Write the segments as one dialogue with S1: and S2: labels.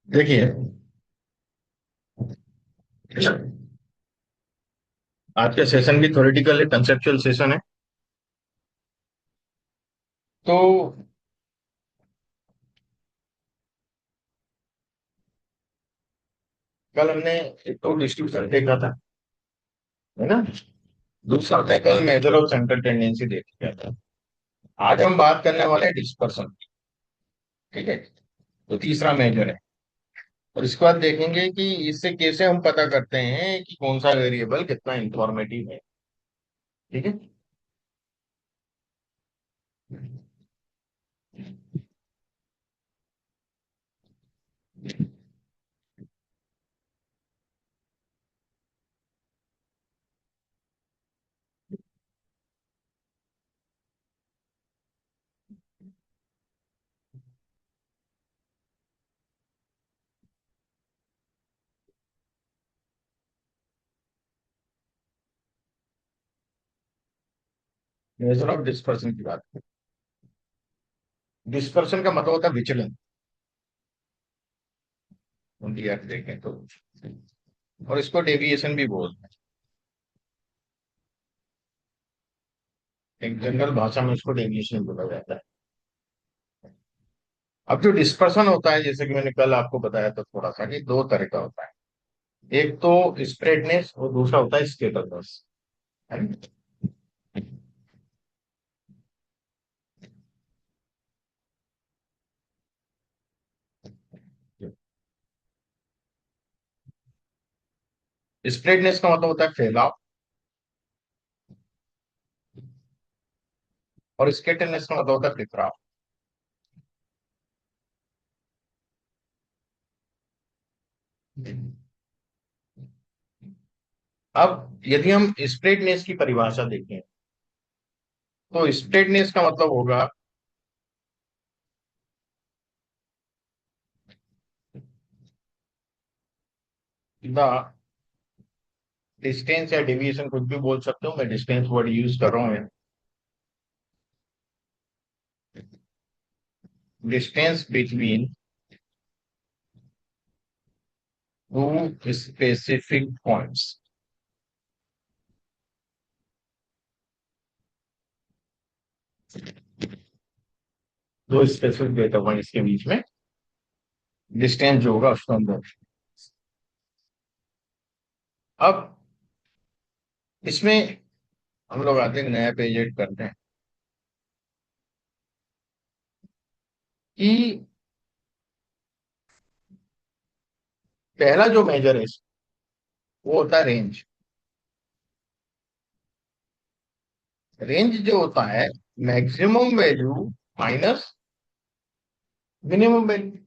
S1: देखिए, आज का सेशन भी थ्योरेटिकल कंसेप्चुअल सेशन है। तो कल हमने एक तो डिस्ट्रीब्यूशन देखा था, है ना। दूसरा था कल मेजर ऑफ सेंट्रल टेंडेंसी देख लिया था। आज हम बात करने वाले हैं डिस्पर्सन की। ठीक है, तो तीसरा मेजर है। और इसके बाद देखेंगे कि इससे कैसे हम पता करते हैं कि कौन सा वेरिएबल कितना इंफॉर्मेटिव है। ठीक है। मेजर ऑफ डिस्पर्सन की बात करें। डिस्पर्सन का मतलब होता है विचलन। उनकी अर्थ देखें तो, और इसको डेविएशन भी बोलते हैं। एक जनरल भाषा में इसको डेविएशन बोला जाता है। अब जो डिस्पर्सन होता है, जैसे कि मैंने कल आपको बताया था थोड़ा सा, कि दो तरह का होता है। एक तो स्प्रेडनेस और दूसरा होता है स्केटरनेस, है ना? स्प्रेडनेस का मतलब होता है फैलाव, और स्केटरनेस का मतलब होता है बिखराव। अब यदि हम स्प्रेडनेस की परिभाषा देखें, तो स्प्रेडनेस का मतलब होगा द डिस्टेंस, या डेविएशन कुछ भी बोल सकते हो, मैं डिस्टेंस वर्ड यूज कर रहा हूँ। Distance between two specific points. दो स्पेसिफिक डेटा पॉइंट्स के बीच में डिस्टेंस जो होगा उसको हम बोलते हैं। अब इसमें हम लोग आते हैं, नया पेज ऐड करते हैं कि पहला जो मेजर है वो होता है रेंज। रेंज जो होता है maximum value minus minimum value.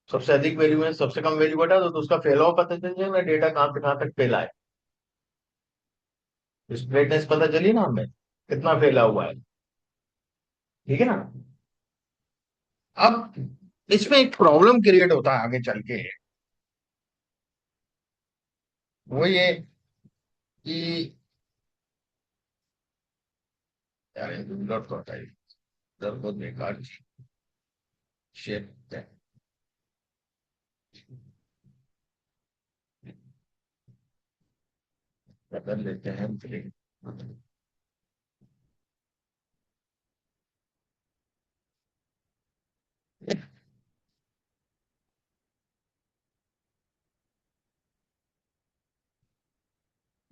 S1: सबसे अधिक वैल्यू में सबसे कम वैल्यू बटा दो, तो उसका फैलाव पता चल जाएगा, डेटा कहाँ से कहाँ तक फैला है। स्प्रेडनेस पता चली ना हमें, कितना फैला हुआ है। ठीक है ना। अब इसमें एक प्रॉब्लम क्रिएट होता है आगे चल के। वो ये कि यार ये डॉट तो होता है, डॉट बहुत बेकार शेप है। बदल लेते हैं फिर।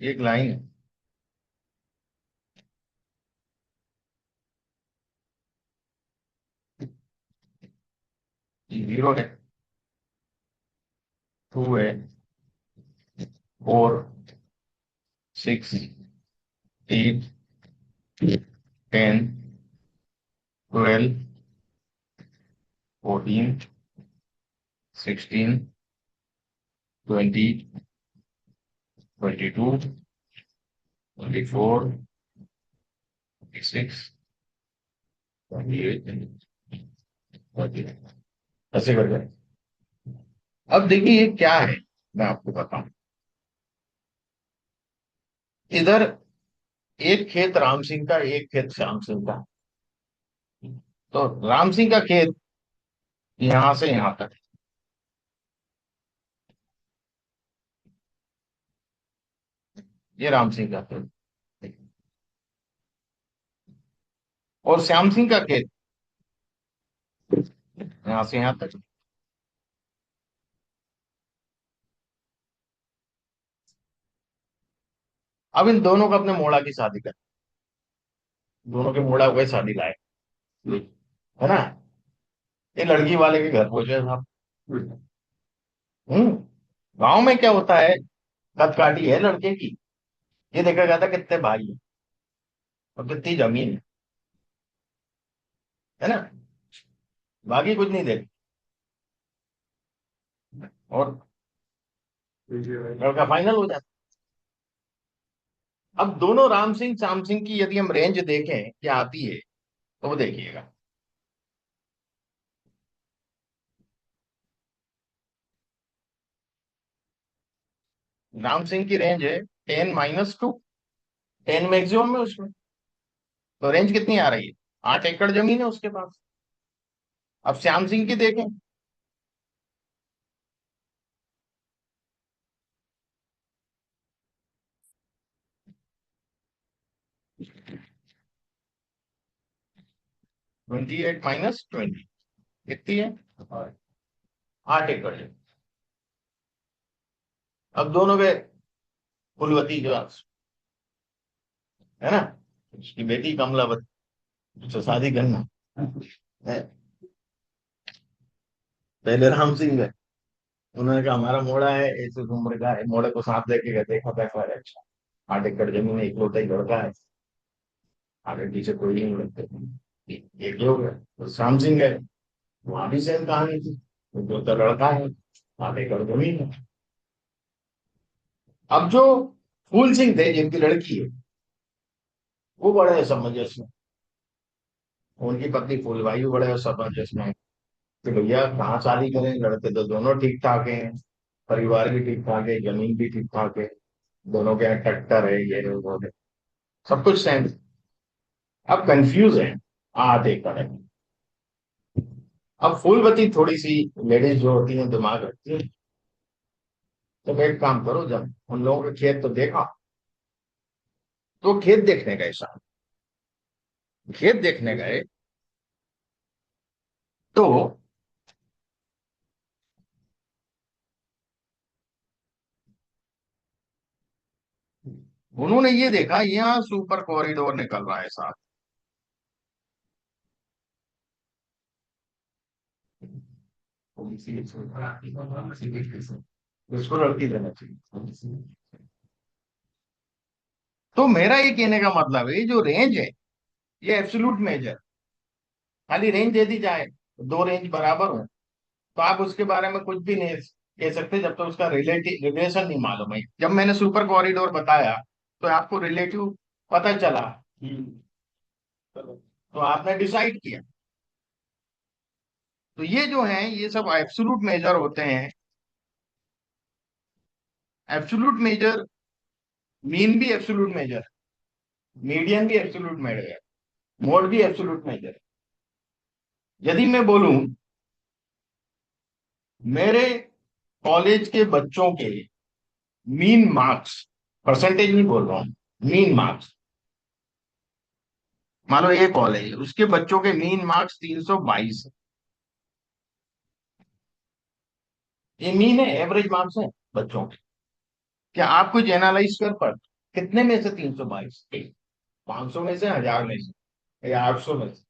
S1: एक लाइन है, जीरो है, टू है, four, six, eight, ten, twelve, 14, 16, 20, 22, 24, 26, 28, 29, ऐसे करके। अब देखिए ये क्या है, मैं आपको बताऊं। इधर एक खेत राम सिंह का, एक खेत श्याम सिंह का। तो राम सिंह का खेत यहां से यहां तक, ये राम सिंह का खेत, और श्याम सिंह का खेत यहां से यहां तक। अब इन दोनों को अपने मोड़ा की शादी कर, दोनों के मोड़ा हुए शादी लाए, है ना। ये लड़की वाले के घर पहुंचे साहब। हम्म। गांव में क्या होता है, कदकाठी है लड़के की, ये देखा जाता है कितने भाई है और कितनी जमीन है ना, बाकी कुछ नहीं देख। और लड़का फाइनल हो जाता। अब दोनों राम सिंह श्याम सिंह की यदि हम रेंज देखें क्या आती है, तो वो देखिएगा। राम सिंह की रेंज है 10-2, 10 मैक्सिमम है उसमें। तो रेंज कितनी आ रही है, 8 एकड़ जमीन है उसके पास। अब श्याम सिंह की देखें, 28-20 कितनी है, 8 एकड़ है। अब दोनों के कुलवती जो है ना, उसकी बेटी कमलावती, उससे शादी करना है। पहले राम सिंह है, उन्होंने कहा हमारा मोड़ा है, ऐसे उम्र का है, मोड़े को साथ लेके गए, देखा पैसा है अच्छा, 8 एकड़ जमीन है, इकलौता ही लड़का है, आगे पीछे कोई नहीं लगते, एक ही हो गया। तो श्याम सिंह है, वहां भी सेम कहानी थी, वो तो लड़का है, 8 एकड़ जमीन है। अब जो फूल सिंह थे जिनकी लड़की है, वो बड़े समंजस में, उनकी पत्नी फूलबाई भी बड़े समंजस में कि भैया कहाँ शादी करें, लड़के तो दोनों ठीक ठाक हैं, परिवार भी ठीक ठाक है, जमीन भी ठीक ठाक है, दोनों के यहाँ ट्रैक्टर है, ये है, वो है, सब कुछ सेम। अब कंफ्यूज है, देखा है। अब फूलवती थोड़ी सी लेडीज जो होती है दिमाग रखती है। तो एक काम करो, जब उन लोगों के खेत तो देखा, तो खेत देखने गए साहब, खेत देखने गए तो उन्होंने ये देखा यहाँ सुपर कॉरिडोर निकल रहा है साहब। उसको लड़की देना चाहिए। तो मेरा ये कहने का मतलब है, ये जो रेंज है ये एब्सोल्यूट मेजर, खाली रेंज दे दी जाए, दो रेंज बराबर हो, तो आप उसके बारे में कुछ भी नहीं कह सकते जब तक उसका रिलेटिव रिलेशन नहीं मालूम है। जब मैंने सुपर कॉरिडोर बताया तो आपको रिलेटिव पता चला, तो आपने डिसाइड किया। तो ये जो है ये सब एब्सोल्यूट मेजर होते हैं। एब्सोल्यूट मेजर, मीन भी एब्सोल्यूट मेजर, मीडियन भी एब्सोल्यूट मेजर, मोड भी एब्सोल्यूट मेजर। यदि मैं बोलूं मेरे कॉलेज के बच्चों के मीन मार्क्स, परसेंटेज नहीं बोल रहा हूं, मीन मार्क्स, मान लो ये कॉलेज है, उसके बच्चों के मीन मार्क्स 322 है। ये मीन है, एवरेज मार्क्स है बच्चों के। क्या आप कुछ एनालाइज कर पर कितने में से 322, 500 में से, 1000 में से, या 800 में से?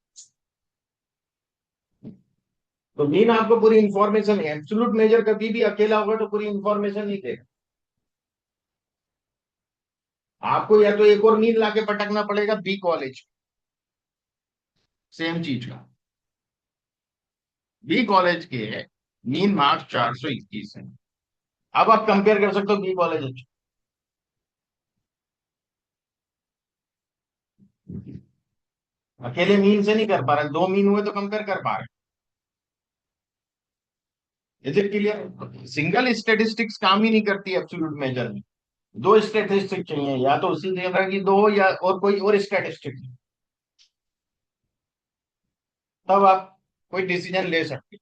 S1: तो मीन आपको पूरी इंफॉर्मेशन है, एब्सोल्यूट मेजर कभी भी अकेला होगा तो पूरी इंफॉर्मेशन नहीं देगा। आपको या तो एक और मीन लाके पटकना पड़ेगा बी कॉलेज, सेम चीज का। बी कॉलेज के मीन मार्क्स 421 है। अब आप कंपेयर कर सकते हो बी कॉलेज अच्छा, अकेले मीन से नहीं कर पा रहे, दो मीन हुए तो कंपेयर कर पा रहे। Is it clear? Single statistics काम ही नहीं करती एब्सोल्यूट मेजर में। दो स्टेटिस्टिक चाहिए, या तो उसी तरह की दो या और कोई और स्टेटिस्टिक, तब आप कोई डिसीजन ले सकते।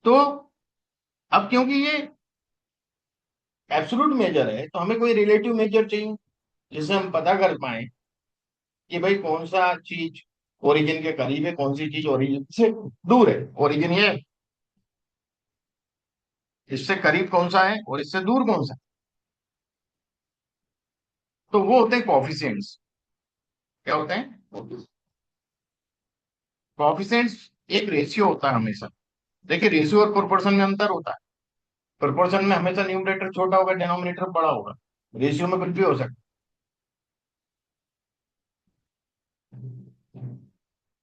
S1: तो अब क्योंकि ये एब्सोल्यूट मेजर है तो हमें कोई रिलेटिव मेजर चाहिए जिससे हम पता कर पाए कि भाई कौन सा चीज ओरिजिन के करीब है, कौन सी चीज ओरिजिन से दूर है। ओरिजिन ये है, इससे करीब कौन सा है और इससे दूर कौन सा है। तो वो होते हैं कॉफिशिएंट्स। क्या होते हैं? कॉफिशिएंट्स एक रेशियो होता है हमेशा। देखिए, रेशियो और प्रोपोर्शन में अंतर होता है। प्रोपोर्शन में हमेशा न्यूमरेटर छोटा होगा, डिनोमिनेटर बड़ा होगा। रेशियो में कुछ भी हो सकता है।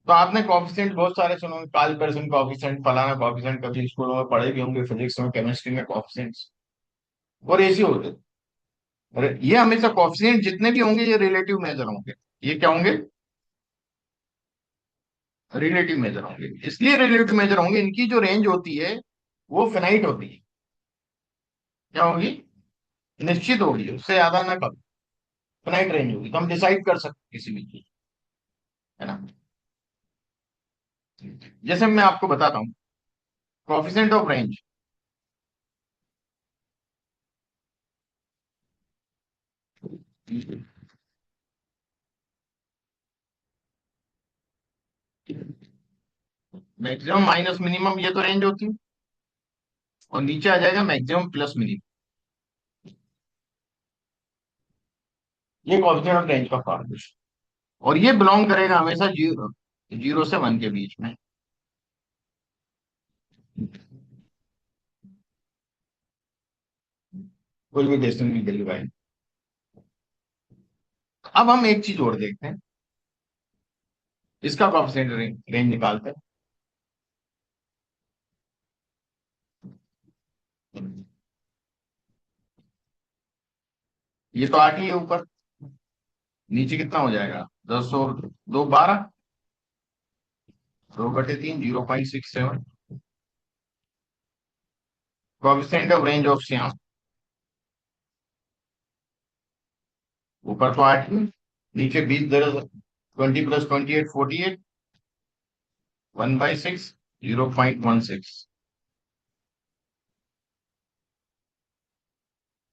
S1: तो आपने कॉफिशिएंट बहुत सारे सुने होंगे, कार्ल कॉफिशिएंट, फलाना कॉफिशिएंट, कभी स्कूलों में पढ़े भी होंगे, फिजिक्स में, केमिस्ट्री में कॉफिशिएंट्स। वो रेशियो होते हैं। और ये हमेशा कॉफिशिएंट जितने भी होंगे ये रिलेटिव मेजर होंगे। ये क्या होंगे? रिलेटिव मेजर होंगे। इसलिए रिलेटिव मेजर होंगे, इनकी जो रेंज होती है वो फिनाइट होती है। क्या होगी? निश्चित होगी, उससे ज्यादा ना कम। फिनाइट रेंज होगी तो हम डिसाइड कर सकते किसी भी चीज, है ना। जैसे मैं आपको बताता हूँ coefficient of range. Maximum minus minimum, ये तो रेंज होती है। और नीचे आ जाएगा मैक्सिमम प्लस मिनिमम। ये कोएफिशिएंट ऑफ रेंज का फॉर्मूला। और ये बिलोंग करेगा हमेशा जीरो, जीरो से वन के बीच में। कोई भी डेसिमल वैल्यू भाई। अब हम एक चीज और देखते हैं, इसका कोएफिशिएंट रेंज निकालते हैं। ये तो आठ ही है ऊपर, नीचे कितना हो जाएगा? 10 और दो 12, 2/3, 0.67। Coefficient of range of Shyam, ऊपर तो आठ ही, नीचे 20, 20 + 28, 48, 1/6, 0.16।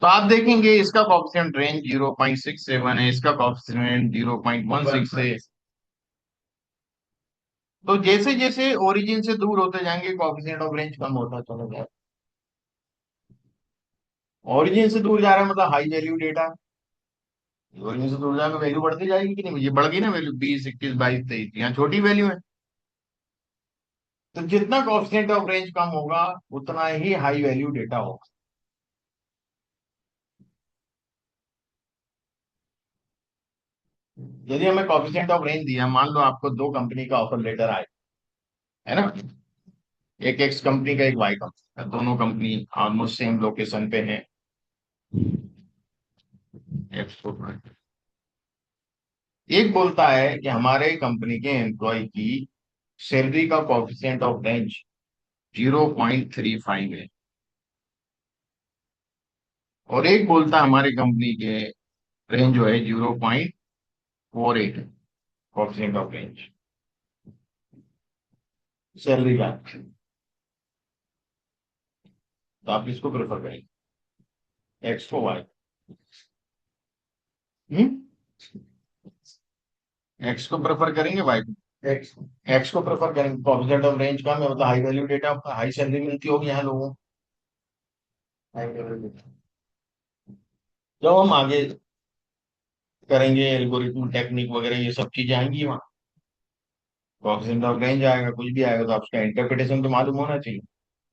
S1: तो आप देखेंगे इसका कोएफिशिएंट रेंज 0.67 है, इसका कोएफिशिएंट 0.16 है। तो जैसे जैसे ओरिजिन से दूर होते जाएंगे कोएफिशिएंट ऑफ रेंज कम होता चला जाएगा। ओरिजिन से दूर जा रहा है मतलब हाई वैल्यू डेटा। ओरिजिन से दूर जाकर वैल्यू बढ़ती जाएगी कि नहीं? ये बढ़ गई ना वैल्यू, 20, 21, 22, 23, यहाँ छोटी वैल्यू है। तो जितना कोएफिशिएंट ऑफ रेंज कम होगा उतना ही हाई वैल्यू डेटा होगा। यदि हमें कोएफिशिएंट ऑफ रेंज दिया, मान लो आपको दो कंपनी का ऑफर लेटर आए, है ना। एक एक्स कंपनी का, एक वाई कंपनी का, दोनों कंपनी ऑलमोस्ट सेम लोकेशन पे है। एक्सपोर्ट। एक बोलता है कि हमारे कंपनी के एम्प्लॉय की सैलरी का कोएफिशिएंट ऑफ रेंज 0.35 है। और एक बोलता है हमारी कंपनी के रेंज जो है 0.48 है, कोएफिशिएंट ऑफ रेंज सैलरी का। तो आप किसको प्रेफर करेंगे, एक्स को वाई? एक्स को प्रेफर करेंगे, वाई को? एक्स। एक्स को प्रेफर करेंगे, कोएफिशिएंट ऑफ रेंज का, मैं मतलब high value data, high salary मिलती होगी यहाँ लोगों को। High value data. जब हम आगे करेंगे एल्गोरिथम टेक्निक वगैरह ये सब चीजें आएंगी वहाँ, कोएफिशिएंट ऑफ रेंज आएगा, कुछ भी आएगा तो आपका इंटरप्रिटेशन तो मालूम होना चाहिए,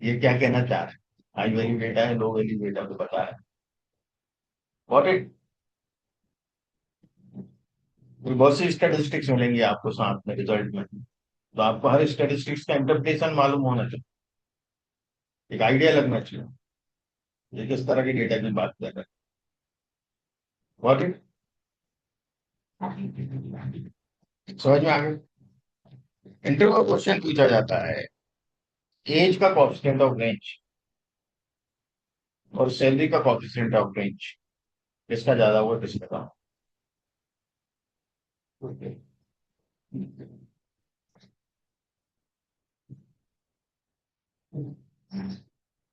S1: ये क्या कहना चाह रहा है। हाई वैल्यू डेटा है, लो वैल्यू डेटा तो पता है। What it. बहुत सी स्टेटिस्टिक्स मिलेंगी आपको साथ में रिजल्ट में, तो आपको हर स्टेटिस्टिक्स का इंटरप्रिटेशन मालूम होना चाहिए, एक आइडिया लगना चाहिए ये किस तरह की डेटा की बात कर रहे हैं। What it. समझ में आ गया। इंटरव्यू का क्वेश्चन पूछा जाता है, एज का कोएफिशिएंट ऑफ रेंज और सैलरी का कोएफिशिएंट ऑफ रेंज, किसका ज्यादा हुआ किसका कम।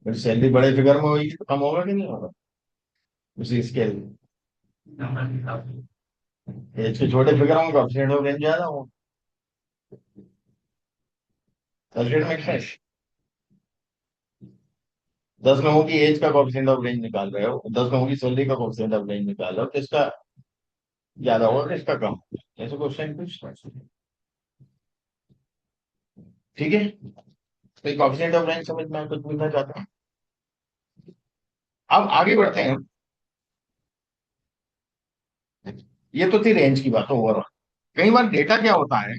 S1: फिर सैलरी बड़े फिगर में होगी तो कम होगा कि नहीं होगा, उसी स्केल में। एज के छोटे फिगर में कोएफिशिएंट ऑफ रेंज ज्यादा होगा। सैलरी में सेंस, 10 लोगों की एज का कोएफिशिएंट ऑफ रेंज निकाल रहे हो, 10 लोगों की सैलरी का कोएफिशिएंट ऑफ रेंज निकाल रहे हो, किसका ज्यादा होगा किसका कम, ऐसे क्वेश्चन पूछना। ठीक है, तो कोएफिशिएंट ऑफ रेंज समझ में कुछ पूछना चाहते हैं। अब आगे बढ़ते हैं। ये तो थी रेंज की बात ओवरऑल। कई बार डेटा क्या होता है,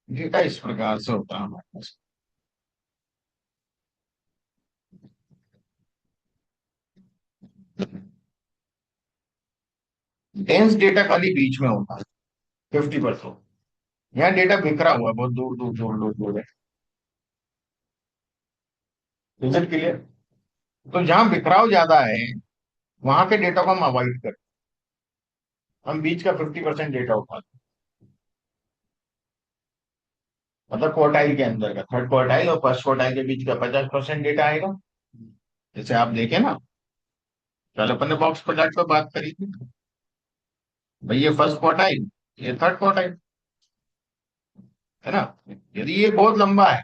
S1: डेटा इस प्रकार से होता है हमारे पास। डेंस डेटा खाली बीच में होता है 50%। यहाँ डेटा बिखरा हुआ है बहुत दूर दूर दूर दूर दूर है। Is it clear. तो जहां बिखराव ज्यादा है वहां के डेटा को हम अवॉइड करते हैं, हम बीच का 50% डेटा उठाते हैं, मतलब क्वार्टाइल के अंदर का, थर्ड क्वार्टाइल और फर्स्ट क्वार्टाइल के बीच का 50% डेटा आएगा। जैसे आप देखें ना, कल अपन ने बॉक्स प्रोडक्ट पर बात करी थी, भाई ये फर्स्ट क्वार्टाइल, ये थर्ड क्वार्टाइल, है ना। यदि ये बहुत लंबा है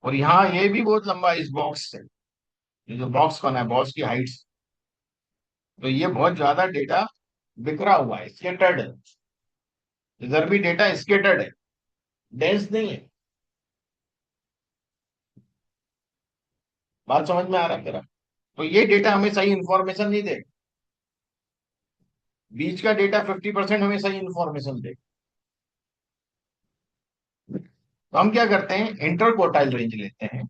S1: और यहाँ ये भी बहुत लंबा है इस बॉक्स से, ये जो बॉक्स बना है बॉक्स की हाइट, तो ये बहुत ज्यादा डेटा बिखरा हुआ है, स्केटर्ड है। इधर भी डेटा स्केटर्ड है, डेंस नहीं है। बात समझ में आ रहा है मेरा। तो ये डेटा हमें सही इंफॉर्मेशन नहीं देगा, बीच का डेटा 50% हमें सही इंफॉर्मेशन देगा। तो हम क्या करते हैं, इंटर क्वार्टाइल रेंज लेते हैं,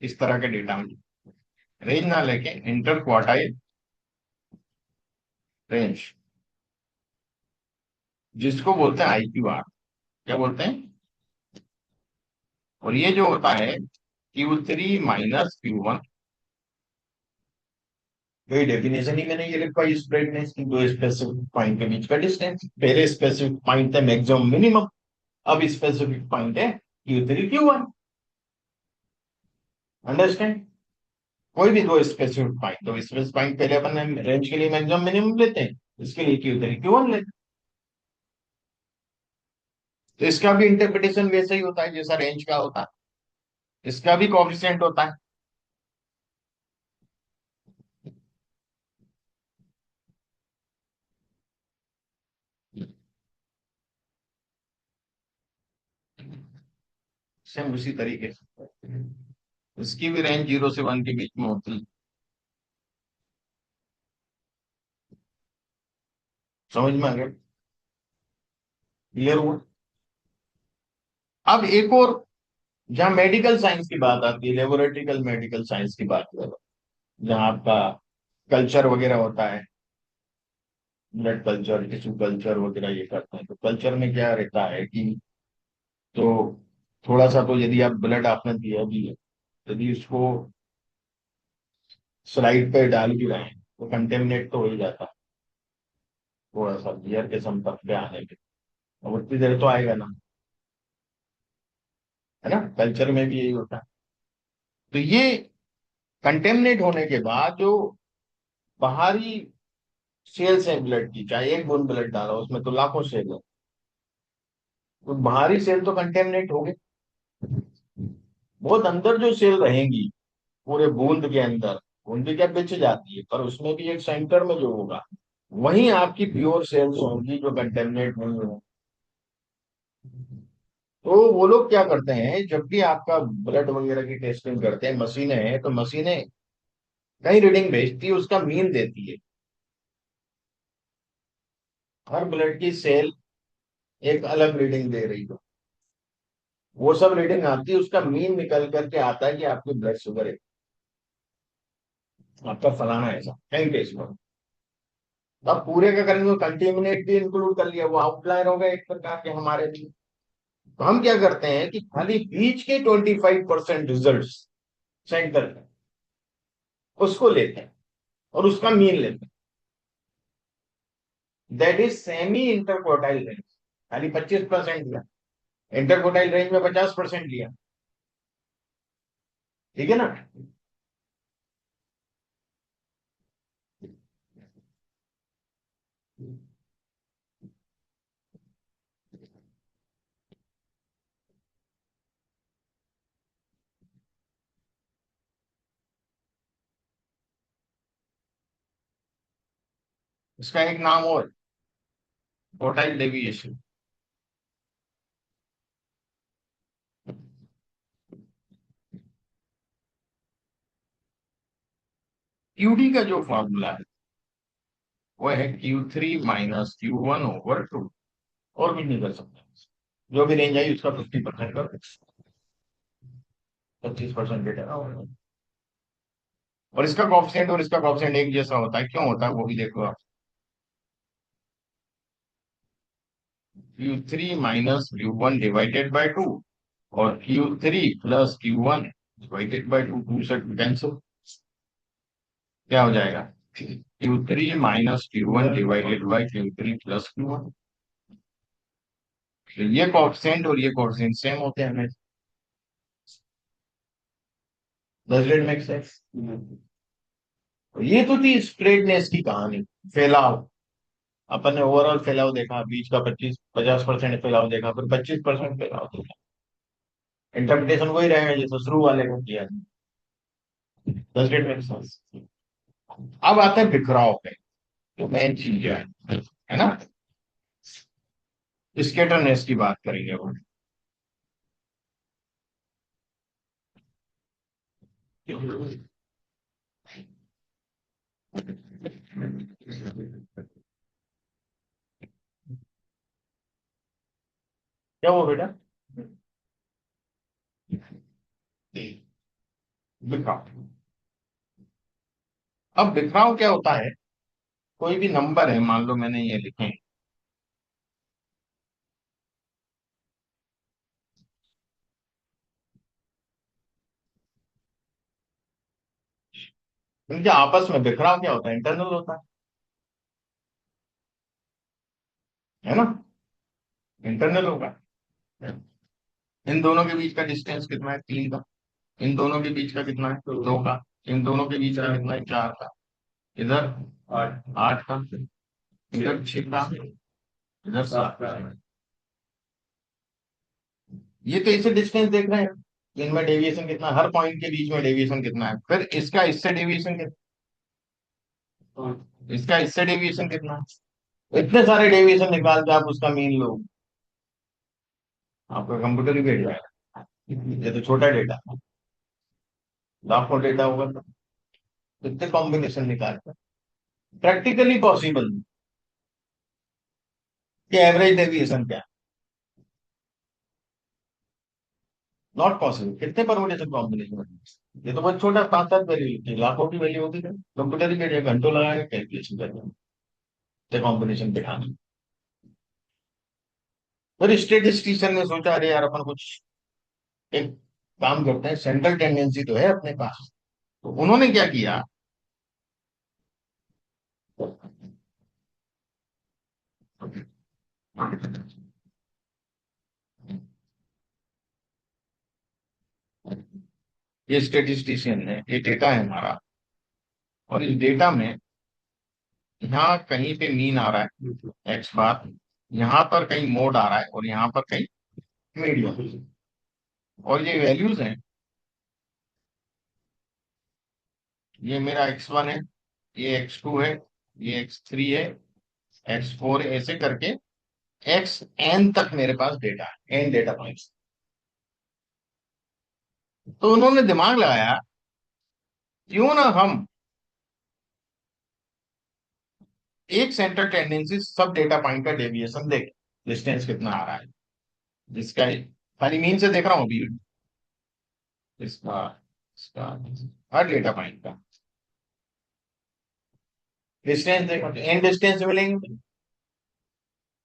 S1: इस तरह के डेटा में रेंज ना लेके इंटर क्वार्टाइल रेंज, जिसको बोलते हैं IQR। क्या बोलते हैं, और ये जो होता है Q3 माइनस Q1, कोई डेफिनेशन ही मैंने ये लिखा इस ब्राइटनेस की, दो स्पेसिफिक पॉइंट के बीच का डिस्टेंस। पहले स्पेसिफिक पॉइंट है मैक्सिमम मिनिमम, अब स्पेसिफिक पॉइंट है Q3 Q1। अंडरस्टैंड। कोई भी दो स्पेसिफिक पॉइंट, तो स्पेसिफिक पॉइंट पहले अपन रेंज के लिए मैक्सिमम मिनिमम लेते हैं, इसके लिए Q3 Q1 लेते हैं। तो इसका भी इंटरप्रिटेशन वैसे ही होता है जैसा रेंज का होता है, इसका भी कोफिशिएंट होता है। सेम उसी तरीके से इसकी भी रेंज 0 से 1 के बीच में होती है। समझ में आ गया, क्लियर हुआ। अब एक और, जहाँ मेडिकल साइंस की बात आती है, लेबोरेटरिकल मेडिकल साइंस की बात करो, जहाँ आपका कल्चर वगैरह होता है, ब्लड कल्चर टिश्यू कल्चर वगैरह ये करते हैं, तो कल्चर में क्या रहता है कि, तो थोड़ा सा तो यदि आप ब्लड आपने दिया भी है, यदि उसको स्लाइड पे डाल भी रहे हैं तो कंटेमिनेट तो हो ही जाता है, थोड़ा सा बियर के संपर्क पे आने के, अब उतनी देर तो आएगा ना, है ना। कल्चर में भी यही होता है। तो ये कंटेमिनेट होने के बाद जो बाहरी सेल्स है ब्लड की, चाहे एक बूंद ब्लड डालो उसमें तो लाखों सेल है, तो बाहरी सेल तो कंटेमिनेट हो गए। बहुत अंदर जो सेल रहेंगी पूरे बूंद के अंदर, बूंद क्या बिछ जाती है पर उसमें भी एक सेंटर में जो होगा, वहीं आपकी प्योर सेल्स होंगी जो कंटेमिनेट नहीं होंगी। तो वो लोग क्या करते हैं, जब भी आपका ब्लड वगैरह की टेस्टिंग करते हैं, मशीनें हैं तो मशीनें कई रीडिंग भेजती है, उसका मीन देती है। हर ब्लड की सेल एक अलग रीडिंग दे रही हो, वो सब रीडिंग आती है, उसका मीन निकल करके आता है कि आपकी ब्लड शुगर है। आपका फलाना ऐसा कहीं पे इसको, तो आप पूरे का करेंगे, कंटेमिनेट भी इंक्लूड कर लिया, वो आउटलायर होगा एक प्रकार के हमारे लिए। तो हम क्या करते हैं कि खाली बीच के 25% रिजल्ट सेंड करते हैं, उसको लेते हैं और उसका मीन लेते हैं। That is semi interquartile range, खाली 25% लिया, इंटरक्वार्टाइल रेंज में 50% लिया। ठीक है ना। इसका एक नाम और, क्वार्टाइल डेविएशन। क्यूडी का जो फॉर्मूला है वो है Q3 - Q1/2। और भी नहीं कर सकते, जो भी रेंज आई उसका 50% कर, 25% डेटा। और इसका कॉफिशिएंट और इसका कॉफिशिएंट एक जैसा होता है, क्यों होता है वो भी देखो आप। Q3 - Q1/2 और Q3 + Q1/2, टू से कैंसिल, क्या हो जाएगा? Q3 - Q1/Q3 + Q1। तो ये कॉफिशिएंट और ये कॉफिशिएंट सेम होते हैं हमें। Does it make sense? तो ये तो थी स्प्रेडनेस की कहानी, फैलाव। अपन ने ओवरऑल फैलाव देखा, बीच का 25-50% फैलाव देखा, फिर 25% फैलाव देखा। इंटरप्रिटेशन वही रहेगा जैसे शुरू वाले को किया। Does it make sense? अब आते हैं बिखराव पे, जो मेन चीज है ना, स्केटरनेस की बात करेंगे वो। क्या वो बेटा? बिखराव। अब बिखराव क्या होता है? कोई भी नंबर है, मान लो मैंने ये लिखे, इनके आपस में बिखराव क्या होता है? इंटरनल होता है ना, इंटरनल होगा। इन दोनों के बीच का डिस्टेंस कितना है? 3 का। इन दोनों के बीच का कितना है? 2 का। इन दोनों के बीच का कितना है? 4 का। इधर 8 का। इधर 6 का। इधर 7 का। ये तो इसे डिस्टेंस देख रहे हैं, इनमें डेविएशन कितना है, हर पॉइंट के बीच में डेविएशन कितना है, फिर इसका इससे डेविएशन कितना, इसका इससे डेविएशन कितना है। इतने सारे डेविएशन निकाल के आप उसका मीन लो, आपका कंप्यूटर ही बैठ जाएगा। ये तो छोटा डेटा, लाखों डेटा होगा तो कितने कॉम्बिनेशन निकाल कर, प्रैक्टिकली पॉसिबल कि एवरेज डेविएशन क्या, नॉट पॉसिबल। कितने परमुटेशन कॉम्बिनेशन? ये तो बहुत छोटा, 5-7 वैल्यू होती है, लाखों की वैल्यू होती है, कंप्यूटर ही बैठ जाएगा, घंटों लगाएगा कैलकुलेशन करने, कॉम्बिनेशन दिखाना। फिर स्टेटिस्टिशियन ने सोचा, अरे यार अपन कुछ एक काम करते हैं, सेंट्रल टेंडेंसी तो है अपने पास। तो उन्होंने क्या किया, ये स्टेटिस्टिशियन ने, ये डेटा है हमारा, और इस डेटा में यहाँ कहीं पे मीन आ रहा है एक्स बार, यहाँ पर कहीं मोड आ रहा है, और यहाँ पर कहीं मीडियम, और ये वैल्यूज हैं। ये मेरा x1 है, ये x2 है, ये x3 है, x4 ऐसे करके xn तक मेरे पास डेटा है, n डेटा पॉइंट्स। तो उन्होंने दिमाग लगाया, क्यों ना हम एक सेंटर टेंडेंसी सब डेटा पॉइंट का डेविएशन देखें, डिस्टेंस कितना आ रहा है, जिसका खाली मीन से देख रहा हूँ अभी, इसका इसका हर डेटा पॉइंट का। डिस्टेंस देखो तो एन डिस्टेंस मिलेंगे,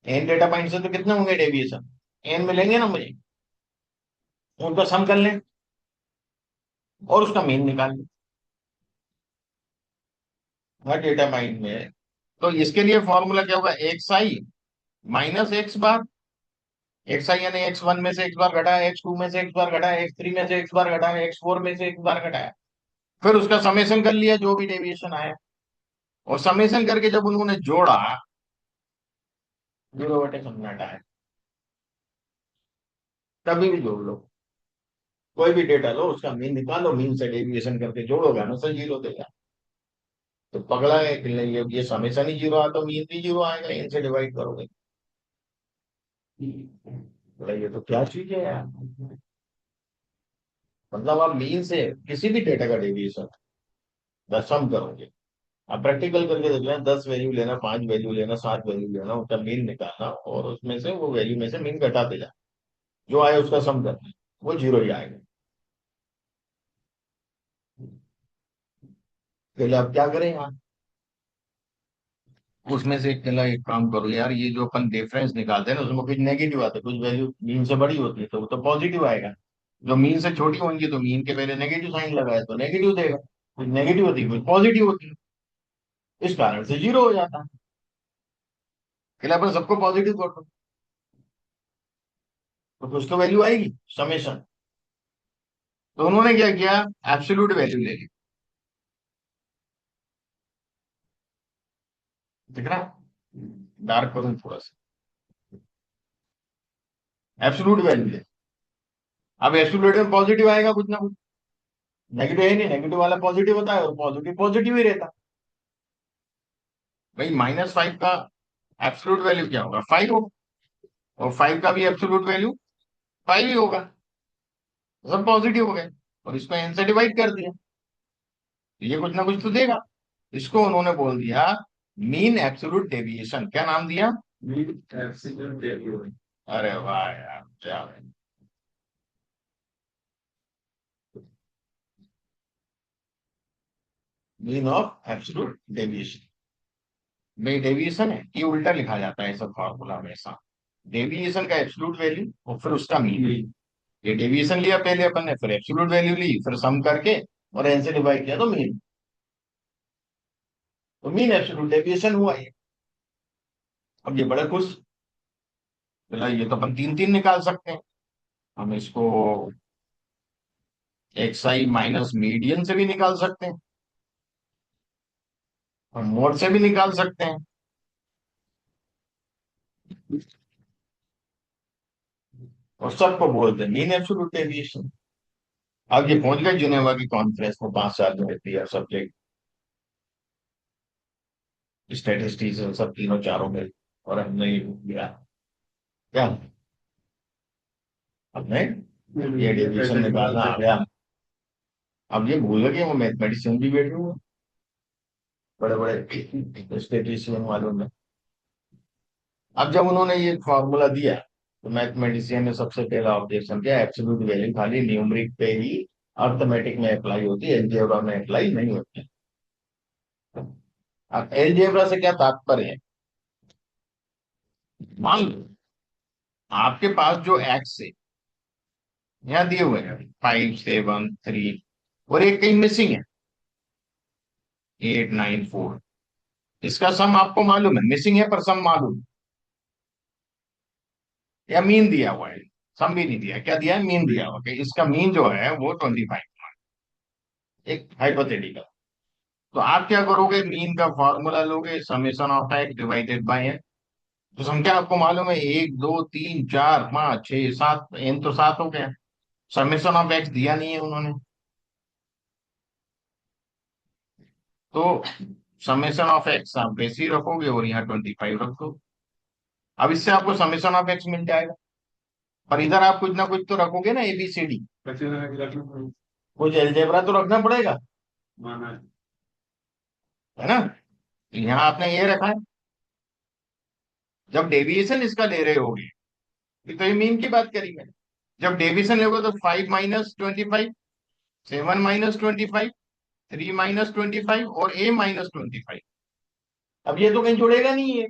S1: एन डेटा पॉइंट से तो कितने होंगे डेविएशन, एन मिलेंगे ना मुझे, उनका सम कर लें और उसका मीन निकाल लें हर डेटा पॉइंट में। तो इसके लिए फॉर्मूला क्या होगा, x i minus x bar, x आई यानी एक्स वन में से एक्स बार घटा है, एक्स टू में से एक्स बार घटा है, एक्स थ्री में से एक्स बार घटा है, एक्स फोर में से एक्स बार घटा है, फिर उसका समेशन कर लिया जो भी डेविएशन आया, और समेशन करके जब उन्होंने जोड़ा, जीरो बटे सम हटाया, तभी भी जोड़ लो, कोई भी डेटा लो उसका मीन निकालो, मीन से डेविएशन करके जोड़ोगे ना सर जीरो देगा। तो पगला है कि नहीं, ये समेशन ही जीरो आया तो मीन भी जीरो आएगा, इनसे डिवाइड करोगे। बोला ये तो क्या चीज है यार, मतलब आप मीन से किसी भी डेटा का डेविएशन सम करोगे। आप प्रैक्टिकल करके देख लेना, 10 वैल्यू लेना, 5 वैल्यू लेना, 7 वैल्यू लेना, उसका मीन निकालना और उसमें से वो वैल्यू में से मीन घटाते जाना, जो आए उसका सम करना, वो जीरो ही आएगा। पहले आप क्या करें यार, उसमें से पहला एक काम करो यार, ये जो अपन डिफरेंस निकालते हैं ना उसमें कुछ नेगेटिव आता है, कुछ वैल्यू मीन से बड़ी होती है तो वो तो पॉजिटिव आएगा, जो मीन से छोटी होंगी तो मीन के पहले नेगेटिव साइन लगाए तो नेगेटिव देगा, कुछ नेगेटिव होती है कुछ पॉजिटिव होती है, इस कारण से जीरो हो जाता है। पहले अपन सबको पॉजिटिव कर दो तो कुछ तो वैल्यू आएगी समेशन। तो उन्होंने क्या किया, एब्सोल्यूट वैल्यू ले ली, दिख रहा, डार्क करूं थोड़ा सा, एब्सोल्यूट वैल्यू ले। अब एब्सोल्यूट में पॉजिटिव आएगा कुछ ना कुछ, नेगेटिव है नहीं, नेगेटिव वाला पॉजिटिव होता है और पॉजिटिव पॉजिटिव ही रहता। भाई -5 का एब्सोल्यूट वैल्यू क्या होगा, 5 होगा, और 5 का भी एब्सोल्यूट वैल्यू 5 ही होगा, सब पॉजिटिव हो गए, और इसको एन से डिवाइड कर दिया, तो ये कुछ ना कुछ तो देगा। इसको उन्होंने बोल दिया मीन एब्सोल्यूट डेविएशन, क्या नाम दिया, मीन एब्सोल्यूट डेविएशन। अरे वाह यार क्या है? मीन ऑफ एब्सोल्यूट डेविएशन, भाई डेविएशन है ये उल्टा लिखा जाता है सब फॉर्मूला में ऐसा, डेविएशन का एब्सोल्यूट वैल्यू और फिर उसका मीन, ये डेविएशन लिया पहले अपन ने, फिर एब्सोल्यूट वैल्यू ली, फिर सम करके और एन से डिवाइड किया तो मीन, तो मीन एब्सोल्यूट डेविएशन हुआ ये। अब ये बड़े खुश, बोला ये तो अपन तीन तीन निकाल सकते हैं, हम इसको एक्स आई माइनस मीडियन से भी निकाल सकते हैं, हम मोड से भी निकाल सकते हैं, और सबको बोलते हैं मीन एब्सोल्यूट डेविएशन। अब ये पहुंच गए जिनेवा की कॉन्फ्रेंस में 5 साल में रहती है सब्जेक्ट, स्टैटिस्टिक्स सब तीनों चारों में, और हमने ये किया क्या, हमने ये डेविएशन निकालना आ गया। अब ये भूल गए वो मैथमेटिशियन भी बैठे हुए, बड़े बड़े स्टेटिशियन वालों में। अब जब उन्होंने ये फॉर्मूला दिया तो मैथमेटिशियन ने सबसे पहला ऑब्जेक्शन किया, एब्सोल्यूट वैल्यू खाली न्यूमरिक पे ही अर्थमेटिक में अप्लाई होती है, एलजेब्रा में अप्लाई नहीं होती। अब एलजेब्रा से क्या तात्पर्य है, मान लो आपके पास जो एक्स है यहाँ दिए हुए हैं 5 7 3, और एक कहीं मिसिंग है 8 9 4, इसका सम आपको मालूम है, मिसिंग है पर सम मालूम, या मीन दिया हुआ है, सम भी नहीं दिया, क्या दिया है, मीन दिया हुआ कि इसका मीन जो है वो 25, एक हाइपोथेटिकल। तो आप क्या करोगे, मीन का फॉर्मूला लोगे, summation of x divided by x, तो संख्या आपको मालूम है 1 2 3 4 5 6 7, एन तो 7 हो गया, समेशन ऑफ एक्स दिया नहीं है उन्होंने, तो समेशन ऑफ एक्स आप वैसे ही रखोगे और यहाँ 25 रख दो, अब इससे आपको समेशन ऑफ एक्स मिल जाएगा, पर इधर आप कुछ ना कुछ तो रखोगे ना, एबीसीडी, कुछ एलजेब्रा तो रखना पड़ेगा, है ना, यहाँ आपने ये रखा है, जब डेविएशन इसका ले रहे होगे तो ये मीन की बात करेंगे, जब डेविएशन लोगे तो 5 - 25, 7 - 25, 3 - 25 और a -25, अब ये तो कहीं जुड़ेगा नहीं है,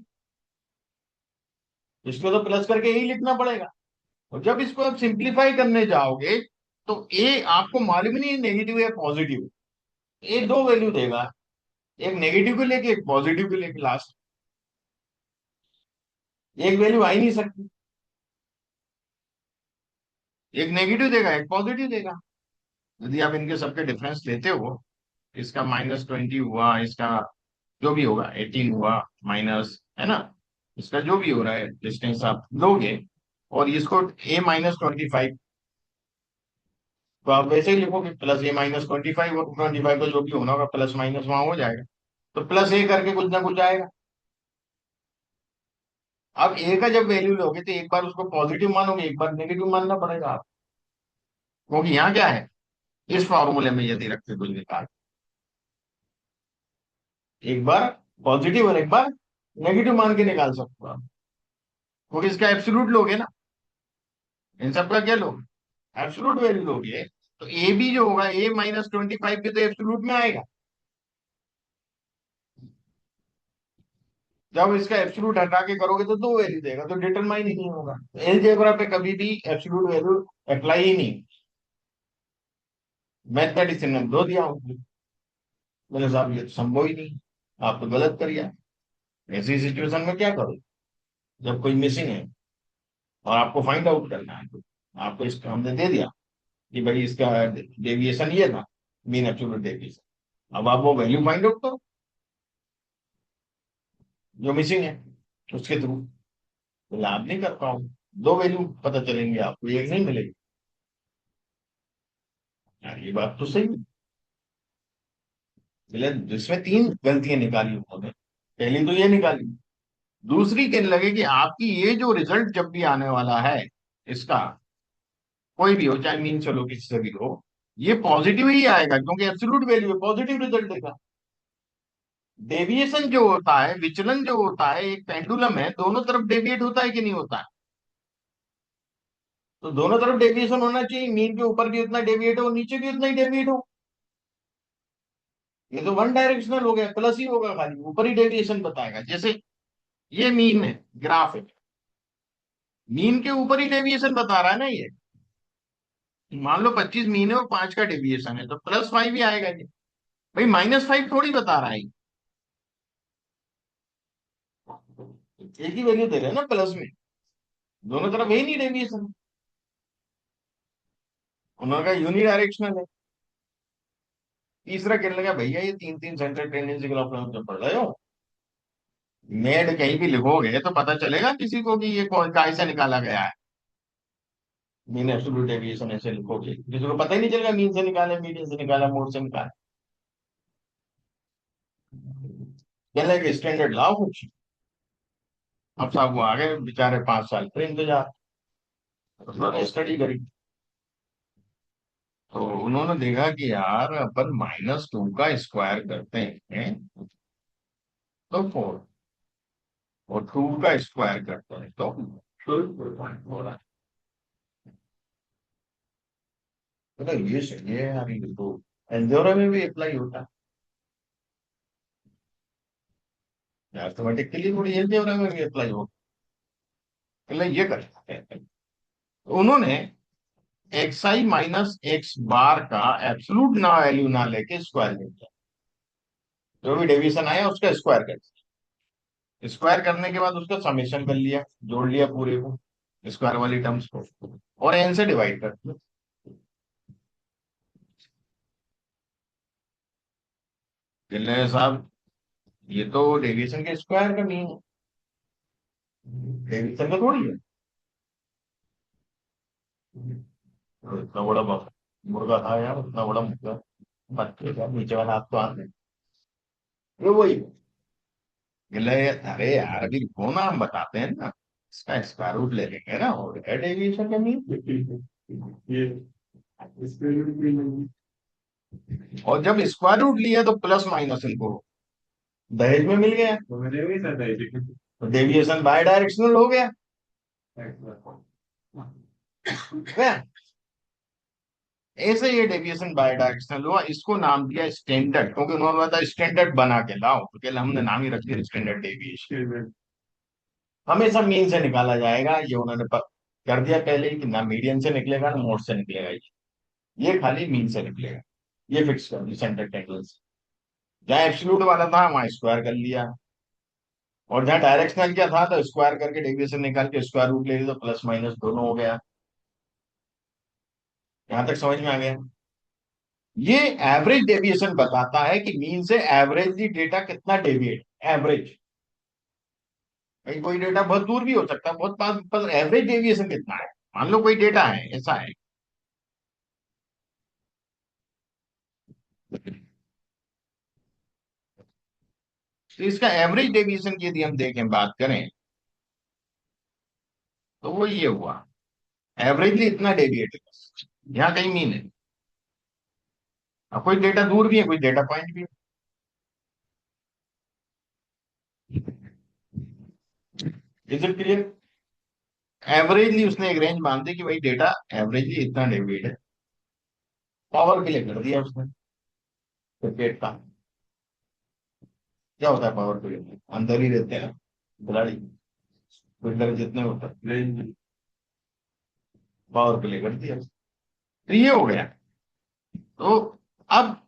S1: इसको तो प्लस करके यही लिखना पड़ेगा। और जब इसको आप सिंप्लीफाई करने जाओगे तो ए आपको मालूम नहीं है नेगेटिव या पॉजिटिव, ए दो वैल्यू देगा, एक नेगेटिव को लेके एक पॉजिटिव को लेके, लास्ट एक वैल्यू आ ही नहीं सकती, एक नेगेटिव देगा एक पॉजिटिव देगा। यदि आप इनके सबके डिफरेंस लेते हो, इसका -20 हुआ, इसका जो भी होगा 18 हुआ माइनस, है ना, इसका जो भी हो रहा है डिस्टेंस आप लोगे, और इसको A-25, तो आप वैसे ही लिखोगे प्लस A-25, और 25 का जो भी होना होगा प्लस माइनस वहां हो जाएगा, तो प्लस ए करके कुछ ना कुछ आएगा। अब ए का जब वैल्यू लोगे तो एक बार उसको पॉजिटिव मानोगे, एक बार नेगेटिव मानना पड़ेगा आप, क्योंकि यहाँ क्या है, इस फॉर्मूले में यदि रखते कुछ निकाल, एक बार पॉजिटिव और एक बार नेगेटिव मान के निकाल सकते हो आप, क्योंकि इसका एब्सोल्यूट लोगे ना, इन सबका क्या लोगे, एब्सोल्यूट वैल्यू लोगे, तो ए भी जो होगा A-25 भी तो एब्सोल्यूट में आएगा। जब इसका एब्सोल्यूट हटा के करोगे तो दो वैल्यू देगा, तो डिटरमाइन ही नहीं होगा, एलजेब्रा पे कभी भी एब्सोल्यूट वैल्यू अप्लाई ही नहीं। मैथमेटिक्स ने दो दिया उनको, मेरे साहब ये तो संभव ही नहीं, आप तो गलत कर दिया। ऐसी सिचुएशन में क्या करो, जब कोई मिसिंग है और आपको फाइंड आउट करना है, तो आपको इसका हमने दे दिया कि भाई इसका डेविएशन ये था, मीन एब्सोल्यूट डेविएशन, अब आप वो वैल्यू फाइंड आउट करो जो मिसिंग है उसके थ्रू। तो लाभ नहीं कर पाऊंगा, दो वैल्यू पता चलेंगे आपको, एक नहीं मिलेगी। यार ये बात तो सही है, इसलिए जिसमें तीन गलतियां निकाली उन्होंने, पहली तो ये निकाली, दूसरी कहने लगे कि आपकी ये जो रिजल्ट जब भी आने वाला है इसका, कोई भी हो चाहे मीन चलो किसी से भी हो, ये पॉजिटिव ही आएगा क्योंकि एब्सोल्यूट वैल्यू है, पॉजिटिव रिजल्ट देगा। डेविएशन जो होता है, विचलन जो होता है, एक पेंडुलम है, दोनों तरफ डेविएट होता है कि नहीं होता है, तो दोनों तरफ डेविएशन होना चाहिए, मीन के ऊपर भी उतना डेविएट हो, नीचे भी उतना ही डेविएट हो। ये तो वन डायरेक्शनल हो गया, प्लस ही होगा, खाली ऊपर ही डेविएशन बताएगा। जैसे ये मीन है, ग्राफ है, मीन के ऊपर ही डेविएशन बता रहा है ना ये, मान लो 25 मीन है और 5 का डेविएशन है तो +5 ही आएगा ये, भाई -5 थोड़ी बता रहा है ये। एक ही वैल्यू दे रहे हैं ना प्लस में, दोनों तरफ यही नहीं डेविएशन, उन्होंने कहा यूनिडायरेक्शनल है। तीसरा कहने लगा भैया ये तीन तीन सेंट्रल टेंडेंसी ग्राफ जब पढ़ रहे हो, मेड कहीं भी लिखोगे तो पता चलेगा किसी को कि ये कौन काय से निकाला गया है, मीन एब्सोल्यूट डेविएशन ऐसे लिखोगे किसी को पता ही नहीं चलेगा मीन से निकाले, मीडियन से निकाला, मोड से निकाला। कहने लगे स्टैंडर्ड लाओ कुछ। अब साहब वो आ गए बेचारे, 5 साल फिर इंतजार, उन्होंने स्टडी करी, तो उन्होंने देखा कि यार अपन -2 का स्क्वायर करते हैं तो 4, और 2 का स्क्वायर करते हैं तो 12 हो रहा है। मतलब ये सही है यार, ये तो एल्जेब्रा में भी अप्लाई होता है, मैथमेटिकली थोड़ी एल्जेब्रा में भी अप्लाई होता है, मतलब ये कर सकते हैं। तो उन्होंने xi - x बार का एब्सोल्यूट ना वैल्यू ना लेके स्क्वायर ले लिया, जो भी डेविएशन आया उसका स्क्वायर कर दिया, स्क्वायर करने के बाद उसका समेशन कर लिया, जोड़ लिया पूरे को, स्क्वायर वाली टर्म्स को, और एन से डिवाइड कर दिया। गिल्ले साहब ये तो डेविएशन के स्क्वायर का मीन है, डेविएशन का थोड़ी है। तो इतना बड़ा मुर्गा था यार, उतना बड़ा मुर्गा, बच्चे का नीचे वाला हाथ तो आते, ये वही। गिल्ले अरे यार अभी रुको ना, हम बताते हैं ना, इसका स्क्वायर रूट ले लेंगे ना, और डेविएशन का मीन। ये और जब स्क्वायर रूट लिया तो प्लस माइनस इनको दहेज में मिल गया, तो डेविएशन बाय डायरेक्शनल हो गया। क्या? ऐसे ये डेविएशन बाय डायरेक्शनल हुआ, इसको नाम दिया स्टैंडर्ड, क्योंकि उन्होंने बताया स्टैंडर्ड बना के लाओ, तो क्या हमने नाम ही रख दिया स्टैंडर्ड डेविएशन। हमेशा मीन से निकाला जाएगा, ये उन्होंने कर दिया पहले ही कि ना मीडियन से निकलेगा ना मोड से निकलेगा, ये खाली मीन से निकलेगा। ये फिक्स कर दिया सेंटर टेंडेंसी। जहाँ एब्सोल्यूट वाला था वहां स्क्वायर कर लिया, और जहाँ डायरेक्शनल क्या था तो स्क्वायर करके डेविएशन निकाल के स्क्वायर रूट ले लिया, तो प्लस माइनस दोनों हो गया। यहां तक समझ में आ गया। ये एवरेज डेविएशन बताता है कि मीन से एवरेजली डेटा कितना डेविएट, एवरेज। भाई कोई डेटा बहुत दूर भी हो सकता है, बहुत पास, पर एवरेज डेविएशन कितना है। मान लो कोई डेटा है ऐसा है, तो इसका एवरेज डेविएशन की यदि हम देखें, बात करें, तो वो ये हुआ, एवरेजली इतना डेविएट है, यहाँ कहीं मीन है। अब कोई डेटा दूर भी है, कोई डेटा पॉइंट भी है। Is it clear. एवरेजली उसने एक रेंज मान दी कि भाई डेटा एवरेजली इतना डेविएट है, पावर के लिए कर दिया उसने क्रिकेट का। क्या होता है पावर के लिए, अंदर ही रहते हैं खिलाड़ी, फील्डर जितने होते हैं, पावर प्ले कर दिया, तो ये हो गया। तो अब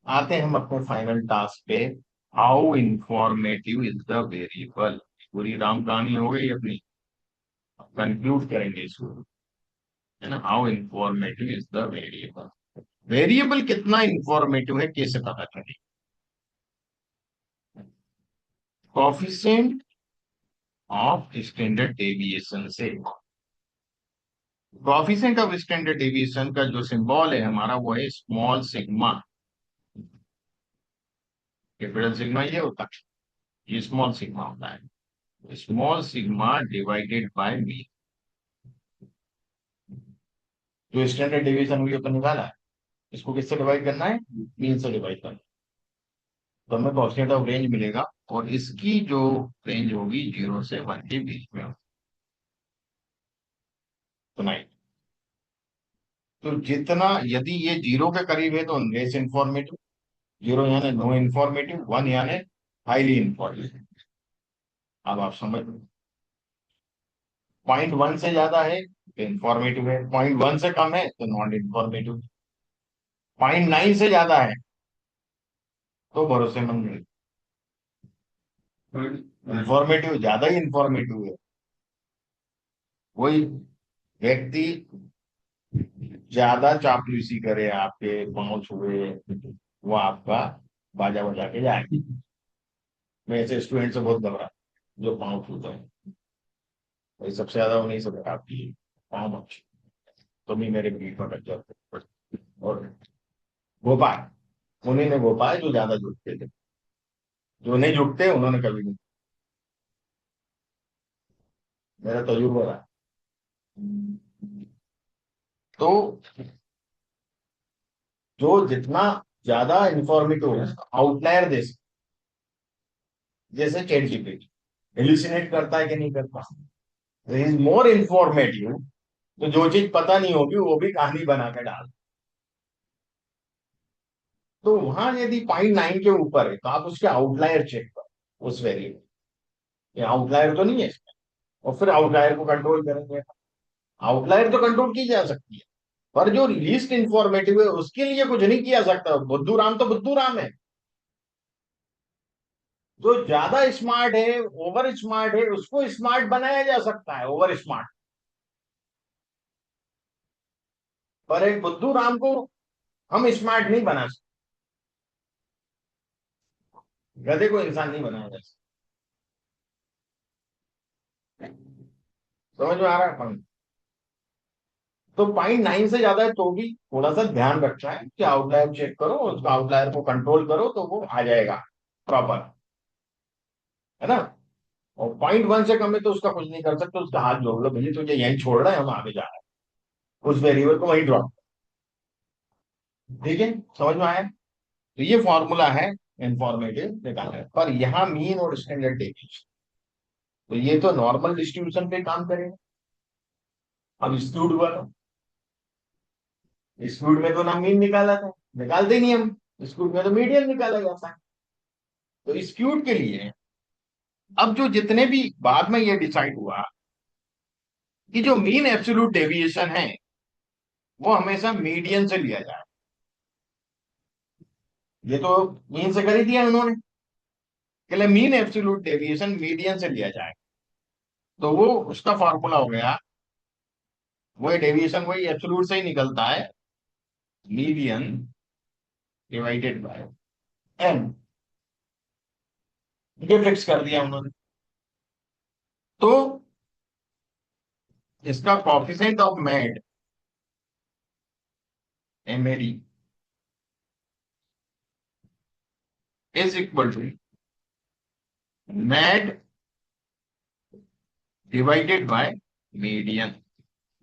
S1: आते हैं हम अपने फाइनल टास्क पे। How informative is the variable. पूरी राम कहानी हो गई अपनी, कंक्लूड करेंगे इसको, है ना। How informative is the variable, variable कितना इंफॉर्मेटिव है कैसे पता चले। कोफिशिएंट ऑफ स्टैंडर्ड डेविएशन से, कोफिशिएंट ऑफ स्टैंडर्ड डेविएशन का जो सिंबल है हमारा वो है स्मॉल सिग्मा। कैपिटल सिग्मा ये होता है, ये स्मॉल सिग्मा होता है, small sigma divided by mean. जो स्टैंडर्ड डेविएशन हुई अपन निकाला है, इसको किससे डिवाइड करना है, मीन से डिवाइड करना है। तो हमें कोएफिशिएंट ऑफ रेंज मिलेगा, और इसकी जो रेंज होगी 0 से 1 के बीच में होगी। तो नहीं, तो जितना, यदि ये 0 के करीब है तो लेस इंफॉर्मेटिव, 0 यानी नो इंफॉर्मेटिव, 1 यानी हाईली इंफॉर्मेटिव। अब आप समझ लो, 0.1 से ज्यादा है तो इंफॉर्मेटिव है, 0.1 से कम है तो नॉन इंफॉर्मेटिव, 0.9 से ज्यादा है तो भरोसेमंद है। इंफॉर्मेटिव ज्यादा ही इंफॉर्मेटिव है, कोई व्यक्ति ज्यादा चापलूसी करे, आपके पांव छुए, वो आपका बाजा बजा के जाएगी। मैं ऐसे स्टूडेंट से बहुत घबरा, जो पाँव छूते हैं, भाई सबसे ज्यादा उन्हीं से घबराती है, पाँव मत छू, तुम ही मेरे पीठ पर लग जाते। और वो पाए, उन्हीं ने वो पाए जो ज्यादा झुकते थे, जो नहीं झुकते उन्होंने कभी नहीं। मेरा तजुर्बा रहा। तो जो जितना ज्यादा इंफॉर्मेटिव है, आउटलायर दे सकते, जैसे चैट जीपीटी एल्यूसिनेट करता है कि नहीं करता, इज मोर इंफॉर्मेटिव। तो जो चीज पता नहीं होगी वो भी कहानी बना के डाल। तो वहां यदि 0.9 के ऊपर है तो आप उसके आउटलायर चेक करो उस वेरिएबल, ये आउटलायर तो नहीं है इसमें, और फिर आउटलायर को कंट्रोल करेंगे। आउटलायर तो कंट्रोल की जा सकती है, पर जो लीस्ट इंफॉर्मेटिव है उसके लिए कुछ नहीं किया सकता। बुद्धू राम तो बुद्धू राम है, जो ज्यादा स्मार्ट है, ओवर स्मार्ट है, उसको स्मार्ट बनाया जा सकता है, ओवर स्मार्ट। पर एक बुद्धू राम को हम स्मार्ट नहीं बना सकते, गधे को इंसान नहीं बनाया जा सकता। समझ में आ रहा है पॉइंट। तो 0.9 से ज्यादा है तो भी थोड़ा सा ध्यान रखना है कि आउटलायर चेक करो, उसका आउटलायर को कंट्रोल करो तो वो आ जाएगा प्रॉपर, है ना। और 0.1 से कम है तो उसका कुछ नहीं कर सकते, उसका हाथ जोड़ लो, भैया तुझे यही छोड़ रहा है, हम आगे जा रहे हैं, उस वेरिएबल को वहीं ड्रॉप। ठीक है, समझ में आया। तो ये फॉर्मूला है इंफॉर्मेटिव निकालना है, पर यहाँ मीन और स्टैंडर्ड डेविएशन, तो ये तो नॉर्मल डिस्ट्रीब्यूशन पे काम करेगा। अब स्क्यूड वाला, स्क्यूड में तो ना मीन निकाला था, निकालते नहीं हम। स्क्यूड में तो मीडियन निकाला जाता है। तो स्क्यूड के लिए अब जो जितने भी बाद में ये डिसाइड हुआ कि जो मीन एब्सोल्यूट डेविएशन है वो हमेशा मीडियन से लिया जाए। ये तो मीन से कर ही दिया उन्होंने कि मीन एब्सोल्यूट डेविएशन मीडियन से लिया जाए। तो वो उसका फॉर्मूला हो गया, वो डेविएशन वही एब्सोल्यूट से ही निकलता है, मीडियन डिवाइडेड बाय एन। ये फिक्स कर दिया उन्होंने। तो इसका coefficient of MAD, MAD, is equal to MAD divided by median.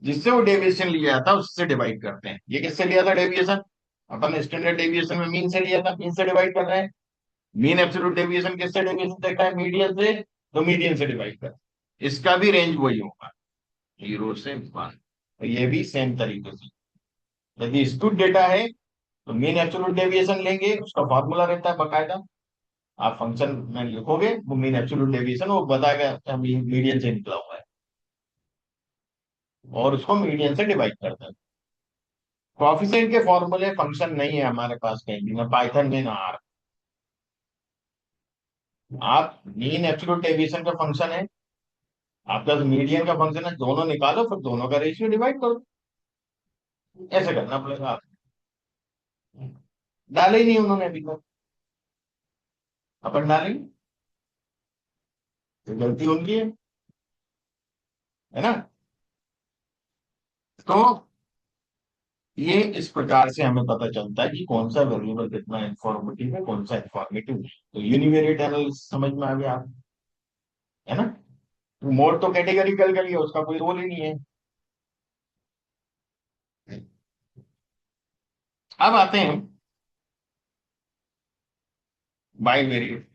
S1: जिससे वो डेविएशन लिया जाता है उससे डिवाइड करते हैं। ये किससे लिया था डेविएशन? अपन स्टैंडर्ड डेविएशन में मीन से लिया था, मीन से डिवाइड कर रहे हैं। मीन एब्सोल्यूट डेविएशन किससे डेविएशन देखता है? मीडियन से। तो मीडियन से डिवाइड कर, इसका भी रेंज वही होगा, 0 से 1। तो ये भी सेम तरीके से, यदि स्टूड डेटा है तो मीन एब्सोल्यूट डेविएशन लेंगे, उसका फॉर्मूला रहता है बकायदा। आप फंक्शन में लिखोगे वो मीन एब्सोल्यूट डेविएशन वो बताएगा मीडियन से निकला हुआ है, और उसको मीडियन से डिवाइड करते हैं। कोएफिशिएंट के फॉर्मूले फंक्शन नहीं है हमारे पास कहीं भी, ना पाइथन में ना आर। आप मीन एब्सोल्यूट डेविएशन का फंक्शन है, आपका मीडियन का फंक्शन है, दोनों निकालो फिर दोनों का रेशियो डिवाइड करो। ऐसे करना पड़ेगा आप। डाले ही नहीं उन्होंने अभी तक, अपन डालेंगे तो गलती उनकी है ना। तो ये इस प्रकार से हमें पता चलता है कि कौन सा वेरिएबल कितना इंफॉर्मेटिव है, कौन सा इंफॉर्मेटिव नहीं। तो यूनिवेरिएट एनालिसिस समझ में आ गया आप, है ना। तो मोड तो कैटेगरिकल का ही है, उसका कोई रोल ही नहीं है। अब आते हैं बाइवेरिएट।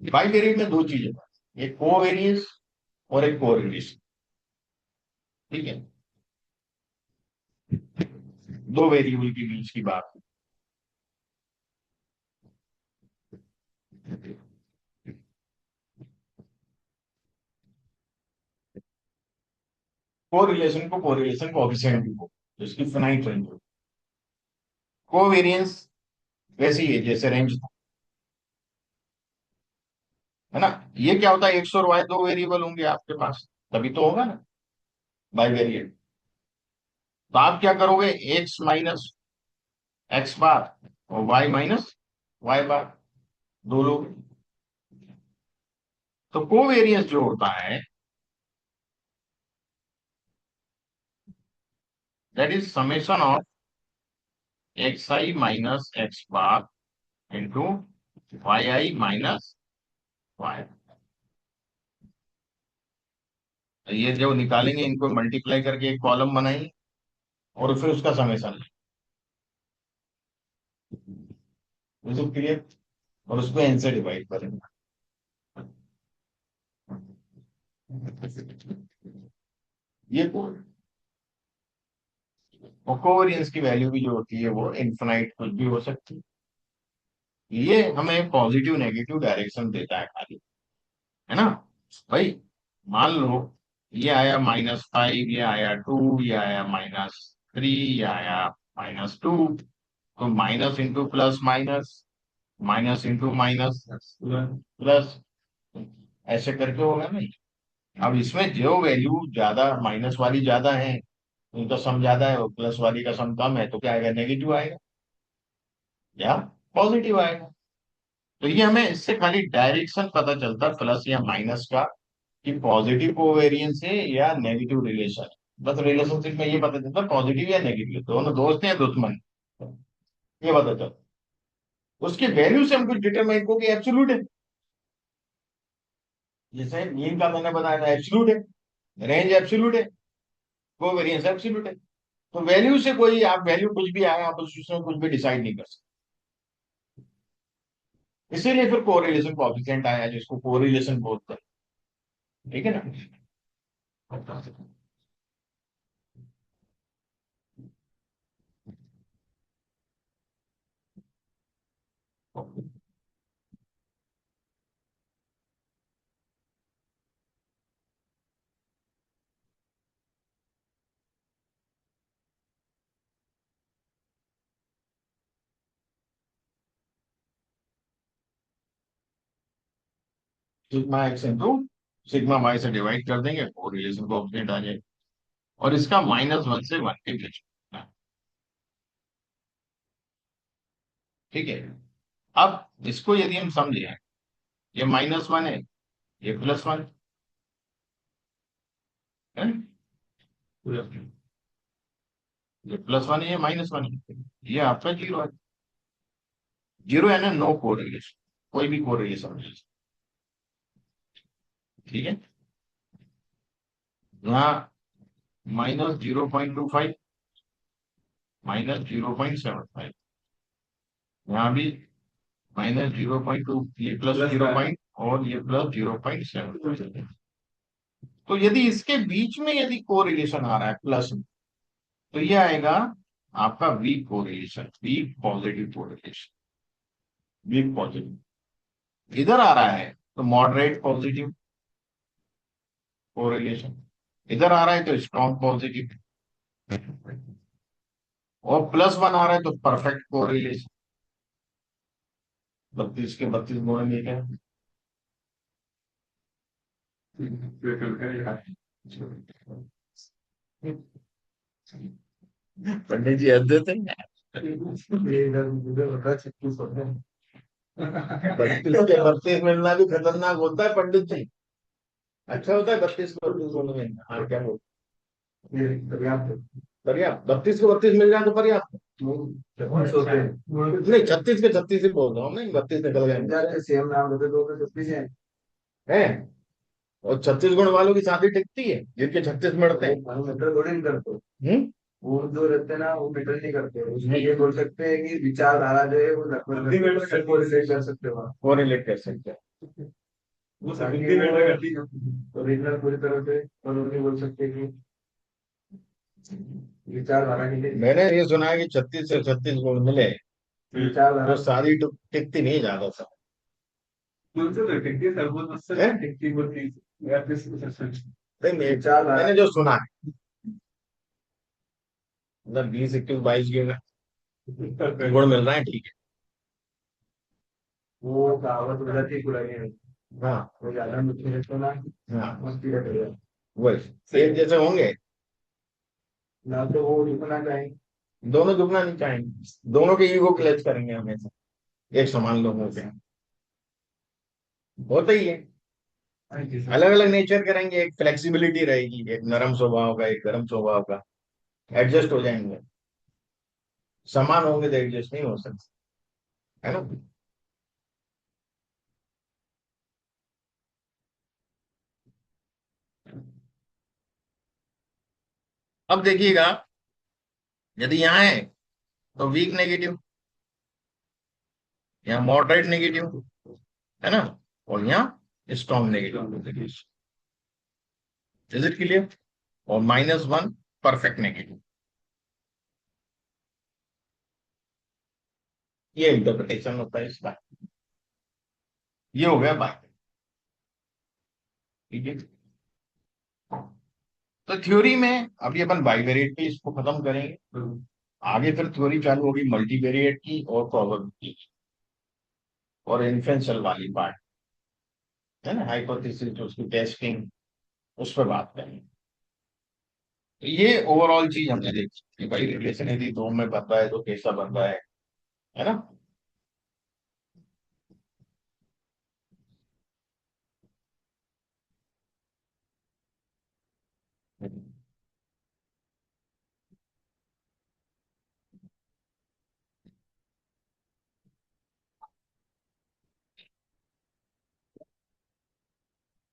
S1: बाइवेरिएट में दो चीजें, एक कोवेरियंस और एक कोरिलेशन। ठीक है, दो वेरिएबल के बीच की बात। कोरिलेशन को कोरिलेशन कोएफिशिएंट भी हो, जिसकी फिनाइट रेंज हो। कोवेरियंस वैसी है जैसे रेंज, है ना। ये क्या होता है, एक्स और वाई दो वेरिएबल होंगे आपके पास, तभी तो होगा ना बाइवेरिएट। तो आप क्या करोगे, एक्स माइनस एक्स बार और वाई माइनस वाई बार, दो लोग। तो कोवेरियंस जो होता है that is summation of x i minus x bar into y i minus y. ये जो निकालेंगे इनको मल्टीप्लाई करके एक कॉलम बनाएंगे और फिर उसका समेशन क्लियर, और उसको एन से डिवाइड करेंगे। ये कोवेरियंस की वैल्यू भी जो होती है वो इन्फिनाइट कुछ भी हो सकती है। ये हमें पॉजिटिव नेगेटिव डायरेक्शन देता है खाली, है ना भाई। मान लो ये आया -5, ये आया 2, ये आया -3, ये आया -2। तो minus into plus minus, minus into minus plus, ऐसे करके होगा ना। अब इसमें जो वैल्यू ज्यादा, माइनस वाली ज्यादा है उनका सम ज्यादा है और प्लस वाली का सम कम है, तो क्या आएगा, नेगेटिव आएगा या पॉजिटिव आएगा। तो ये हमें इससे खाली डायरेक्शन पता चलता है प्लस या माइनस का, कि पॉजिटिव कोवेरियंस है या नेगेटिव रिलेशन है। बस रिलेशनशिप में ये पता चलता है पॉजिटिव या नेगेटिव, दोनों दोस्त हैं या दुश्मन, ये पता चलता। उसकी वैल्यू से हम कुछ डिटरमाइन को कि एब्सोल्यूट है। जैसे मीन का मैंने बताया था एब्सोल्यूट है, रेंज एब्सोल्यूट है, कोवेरियंस एब्सोल्यूट है। तो वैल्यू से कोई, आप वैल्यू कुछ भी आए आप उसमें कुछ भी डिसाइड नहीं कर सकते। इसीलिए फिर कोरिलेशन कोएफिशिएंट आया जिसको कोरिलेशन बोलते हैं। ठीक है ना। Sigma x into sigma y से डिवाइड कर देंगे, वो रिलेशन कोएफिशिएंट आ जाएगा। और इसका -1 से 1 के बीच में। ठीक है। अब इसको यदि हम समझे, ये -1 है, ये +1 है, ये +1 है, ये -1 है, ये आपका 0 है। 0 है ना, नो कोरिलेशन, कोई भी कोरिलेशन नहीं। ठीक है। यहाँ -0.25, -0.75, यहाँ भी -0.2, ये +0 और ये +0.7। तो यदि इसके बीच में यदि कोरिलेशन आ रहा है प्लस में, तो ये आएगा आपका weak correlation, weak positive correlation, weak positive. इधर आ रहा है तो मॉडरेट पॉजिटिव कोरिलेशन, इधर आ रहा है तो स्ट्रॉन्ग पॉजिटिव, और +1 आ रहा है तो परफेक्ट कोरिलेशन। 32 के 32 गुणेंगे क्या? पंडित जी हंस देते हैं। 32 के 32 मिलना भी खतरनाक होता है पंडित जी। अच्छा होता है 32 को 32 दोनों में, हाँ क्या बोल, पर्याप्त, पर्याप्त 32 को 32 मिल जाए तो पर्याप्त। नहीं 36 के 36 ही बोल रहा हूँ, नहीं 32 निकल गए सेम नाम होते तो 36 है। और 36 गुण वालों की शादी टिकती है जिनके 36 मरते हैं। मैटर थोड़ी नहीं करते। वो जो रहते हैं ना वो मैटर नहीं करते, उसमें ये बोल सकते हैं कि विचारधारा जो है वो लगभग कोरिलेट कर सकते हो, कोरिलेट कर सकते हैं। वो हिंदी मैटर करती है, ओरिजिनल पूरी तरह से और नहीं बोल सकते कि विचारधारा के लिए। मैंने ये सुना है कि 36 से 36 गुण मिले विचारधारा तो शादी टिकती नहीं ज्यादा सा। नहीं मैंने जो सुना है, मतलब 20 21 22 के गुण मिल रहा है, ठीक है। वो कहावत हो जाती है पुरानी। हाँ वो ज्यादा मुझे रहता ना। हाँ मस्ती रखेगा, वही सेम जैसे होंगे ना, तो वो झुकना चाहेंगे, दोनों झुकना नहीं चाहेंगे, दोनों के ईगो क्लच करेंगे हमेशा, एक समान लोगों के होता ही है। अलग अलग नेचर करेंगे, एक फ्लेक्सिबिलिटी रहेगी, एक नरम स्वभाव का, एक गर्म स्वभाव का, एडजस्ट हो जाएंगे। समान होंगे तो एडजस्ट नहीं हो सकते, है ना। अब देखिएगा, यदि यहाँ है तो वीक नेगेटिव, यहाँ मॉडरेट नेगेटिव, है ना, और यहाँ strong negative. Is it clear? और -1 परफेक्ट नेगेटिव। ये इंटरप्रिटेशन होता है इसका। ये हो गया बात। ठीक है। तो थ्योरी में अभी अपन बाइवेरिएट पे इसको खत्म करेंगे, आगे फिर थ्योरी चालू होगी मल्टीवेरिएट की और प्रोबेबिलिटी की, और इन्फ्लुएंशियल वाली पार्ट, है ना, हाइपोथेसिस उसकी टेस्टिंग, उस पर बात करेंगे। तो ये ओवरऑल चीज हमने देखी कि भाई रिलेशन यदि दो में बन रहा है तो कैसा बन रहा है ना।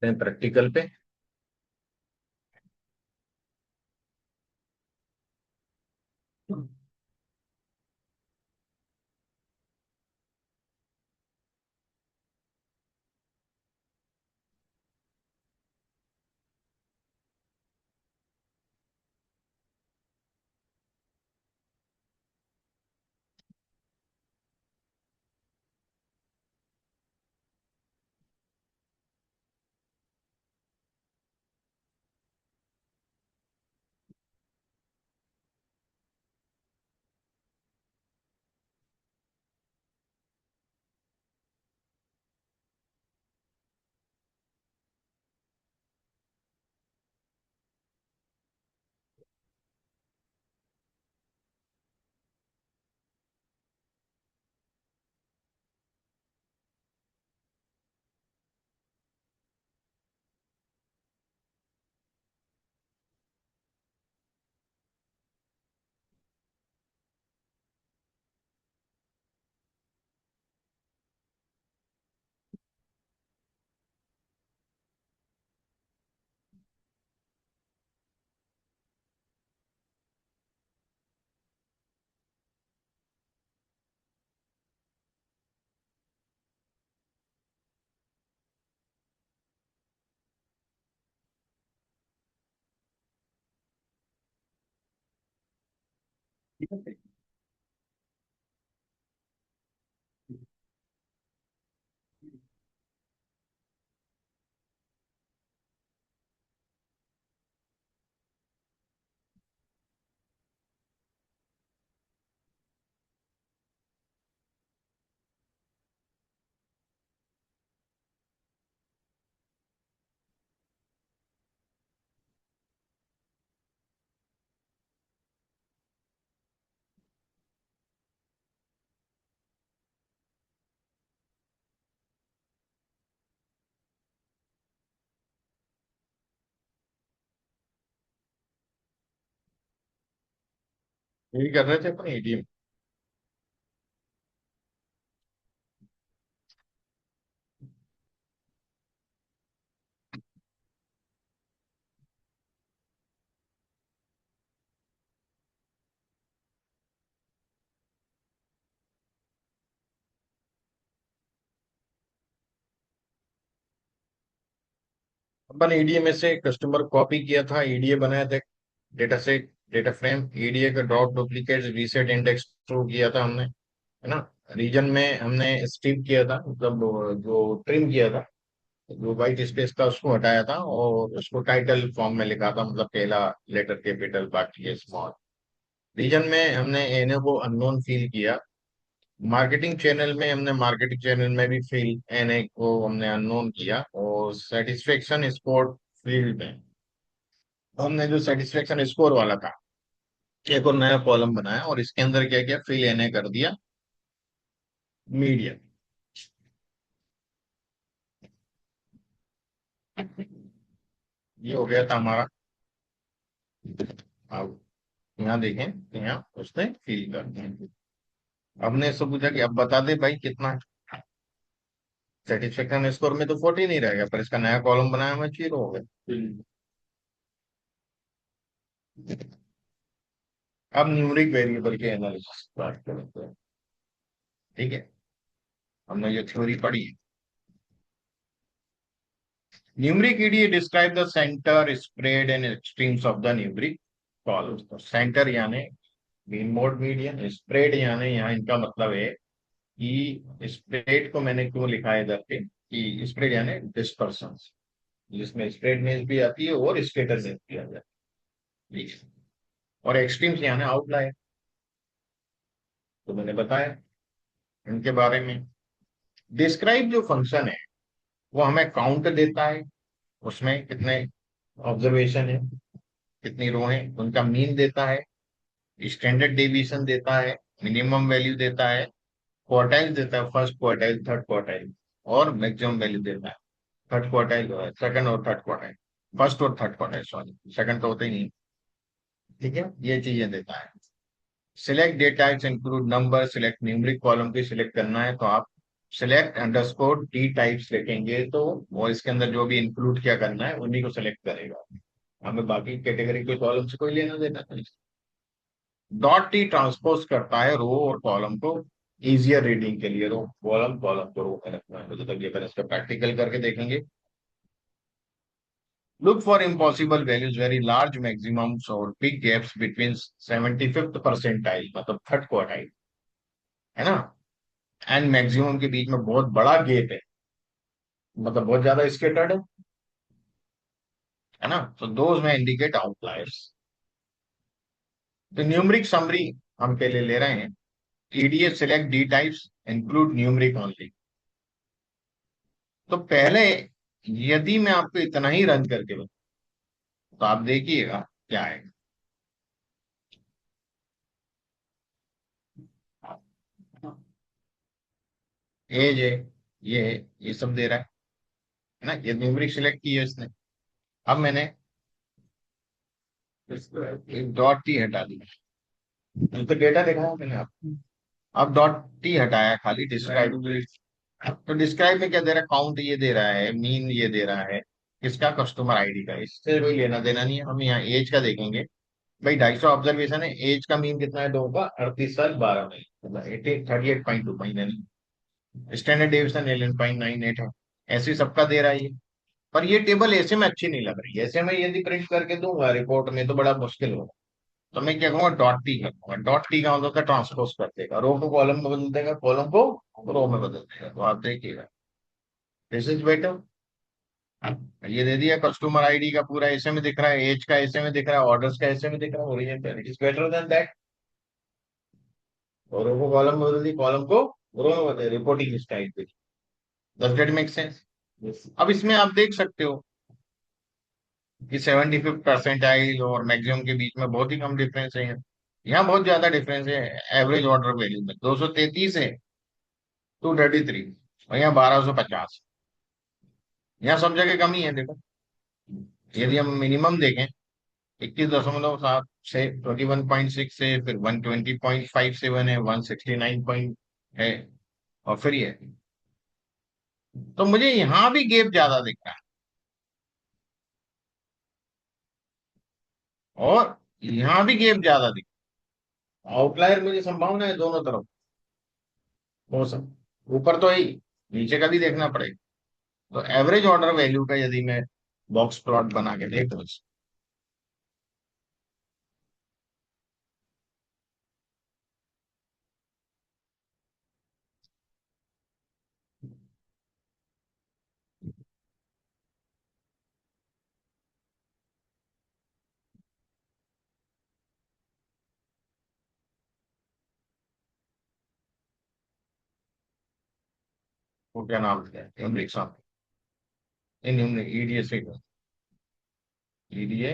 S1: प्रैक्टिकल पे यही कर रहे थे अपने एडीएम। अपन ईडीए में से कस्टमर कॉपी किया था, ईडीए बनाया था, data set, data frame, EDA का dot duplicate reset index through किया था हमने, है ना। रीजन में हमने स्ट्रिप किया था, मतलब जो ट्रिम किया था, जो वाइट स्पेस था उसको हटाया था और उसको टाइटल फॉर्म में लिखा था, मतलब पहला लेटर कैपिटल बाकी स्मॉल। रीजन में हमने एनए को अननोन फील किया। मार्केटिंग चैनल में हमने मार्केटिंग चैनल में भी फील एनए को हमने अननोन किया, और सेटिस्फेक्शन स्कोर फील्ड में हमने जो सेटिस्फेक्शन स्कोर वाला था, एक और नया कॉलम बनाया और इसके अंदर क्या किया, फिल एनए कर दिया मीडियम। ये हो गया था हमारा। अब यहाँ देखें तो यहाँ उसने फिल कर दिया। हमने इससे पूछा कि अब बता दे भाई कितना, सेटिस्फेक्शन स्कोर में तो 40 नहीं रहेगा, पर इसका नया कॉलम बनाया हुआ 0 हो गया। अब न्यूमरिक वेरिएबल के एनालिसिस बात करते हैं। ठीक है, हमने ये थ्योरी पढ़ी है। Numeric EDA describe the centre, spread and extremes of the numeric columns. तो सेंटर यानी मीन, मोड, मीडियन, स्प्रेड यानी यहाँ इनका मतलब है कि स्प्रेड को मैंने क्यों लिखा है इधर पे, कि स्प्रेड यानी डिस्पर्सन, जिसमें स्प्रेड मेज भी आती है और स्केटर मेज भी आ जाती है। और एक्सट्रीम्स यानी आउटलायर, तो मैंने बताया इनके बारे में। डिस्क्राइब जो फंक्शन है वो हमें काउंट देता है, उसमें कितने ऑब्जर्वेशन है, कितनी रो है, उनका मीन देता है, स्टैंडर्ड डेविएशन देता है, मिनिमम वैल्यू देता है, क्वार्टाइल देता है, फर्स्ट क्वार्टाइल, थर्ड क्वार्टाइल, और मैक्सिमम वैल्यू देता है। थर्ड क्वार्टाइल, सेकंड और थर्ड क्वार्टाइल, फर्स्ट और थर्ड क्वार्टाइल, सॉरी सेकंड तो होता ही नहीं। ठीक है, ये चीजें देता है। Select data types include number, select numeric column की सिलेक्ट करना है तो आप सिलेक्ट अंडरस्कोर टी टाइप्स लिखेंगे तो वो इसके अंदर जो भी इंक्लूड क्या करना है उन्हीं को सिलेक्ट करेगा। हमें बाकी कैटेगरी के कॉलम से कोई लेना देना नहीं। डॉट टी ट्रांसपोज करता है रो और कॉलम को इजियर रीडिंग के लिए, रो कॉलम, कॉलम को रो में रखना है, तो जब ये अपन इसका प्रैक्टिकल करके देखेंगे। Look for impossible values, very large maximums और big gaps between 75th percentile, मतलब थर्ड क्वार्टाइल, है ना, एंड मैक्सिमम के बीच में बहुत बड़ा गेप है, मतलब बहुत ज्यादा स्केटर्ड है ना, तो दोज में इंडिकेट आउटलायर्स। तो न्यूमरिक समरी हम के लिए ले रहे हैं। EDF select D types include numeric only. तो पहले यदि मैं आपको इतना ही रन करके बताऊं तो आप देखिएगा क्या है। एज है, ये है, ये सब दे रहा है ना, ये न्यूमरिक सिलेक्ट की है इसने। अब मैंने एक डॉट टी हटा दी, तो डेटा देखा है मैंने आपको। अब डॉट टी हटाया, खाली डिस्क्राइब। तो डिस्क्राइब में क्या दे रहा है, काउंट ये दे रहा है, मीन ये दे रहा है, किसका, कस्टमर आईडी का, इससे कोई लेना देना नहीं है। हम यहाँ एज का देखेंगे, भाई 250 ऑब्जर्वेशन है, एज का मीन कितना है, 2 का 38 साल 12 महीने, मतलब 38.2 महीने नहीं। स्टैंडर्ड डेविएशन 11.98 है। ऐसे सबका दे रहा है ये। पर ये टेबल ऐसे में अच्छी नहीं लग रही, ऐसे में यदि प्रिंट करके दूंगा रिपोर्ट में तो बड़ा मुश्किल होगा। तो मैं क्या कहूंगा, डॉट टी करूंगा। डॉट टी का मतलब ट्रांसपोज कर देगा, रो को कॉलम में बदल देगा, कॉलम को रो में बदल देगा। तो आप देखिएगा, दिस इज बेटर। ये दे दिया, कस्टमर आईडी का पूरा ऐसे में दिख रहा है, एज का ऐसे में दिख रहा है, ऑर्डर्स का ऐसे में दिख रहा है, oriented, it is better than that. Row को कॉलम में बदल दी, कॉलम को रो में बदल, रिपोर्टिंग स्टाइल पे। Does that make sense? अब इसमें आप देख सकते हो कि 75th परसेंटाइल और मैक्सिमम के बीच में बहुत ही कम डिफरेंस है। यहाँ बहुत ज्यादा डिफरेंस है। एवरेज ऑर्डर वैल्यू में 233 है, 233, और यहाँ 1250। यहाँ सब जगह कम ही है देखो। यदि हम मिनिमम देखें, 21.7 से 21.6 से, फिर 120.57 है, 169 पॉइंट है, और फिर ये। तो मुझे यहाँ भी गैप ज्यादा दिख रहा है, और यहाँ भी गैप ज्यादा दिख रहा है। आउटलायर मुझे संभावना है दोनों तरफ हो सब, ऊपर तो ही, नीचे का भी देखना पड़ेगा। तो एवरेज ऑर्डर वैल्यू का यदि मैं बॉक्स प्लॉट बना के देख लूं, तो क्या नाम है, ईडीए से, ईडीए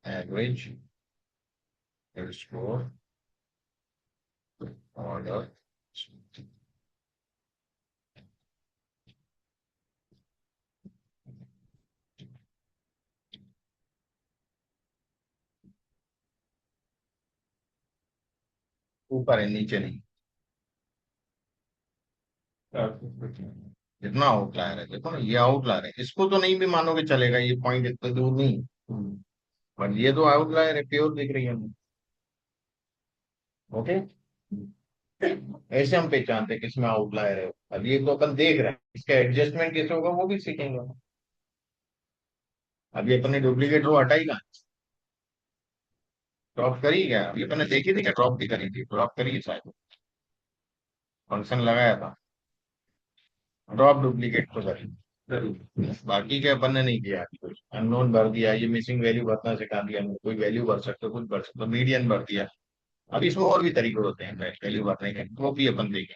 S1: एवरेज स्कोर ऑर्डर, ऊपर है नीचे नहीं। कितना आउटलायर है देखो ना, ये आउटलायर है, इसको तो नहीं भी मानोगे चलेगा, ये पॉइंट इतने दूर नहीं। पर ये तो आउटलायर है, प्योर दिख रही है हमें। ओके, ऐसे हम पहचानते हैं किसमें आउटलायर है। अब ये तो अपन देख रहे हैं, इसका एडजस्टमेंट कैसे होगा वो भी सीखेंगे। अभी अपने डुप्लीकेट रो हटाई कहाँ, ड्रॉप करी क्या? अभी अपने देखी थी क्या, ड्रॉप भी करी थी, ड्रॉप करी है शायद, फंक्शन लगाया था, ड्रॉप डुप्लीकेट तो करी। बाकी के अपन ने नहीं किया, अननोन भर दिया, ये मिसिंग वैल्यू भरना सिखा दिया हमें, कोई वैल्यू भर सकते हो, कुछ भर सकते हो, मीडियन भर दिया। अब इसमें और भी तरीके होते हैं वैल्यू भरने के, वो भी अपन देखें।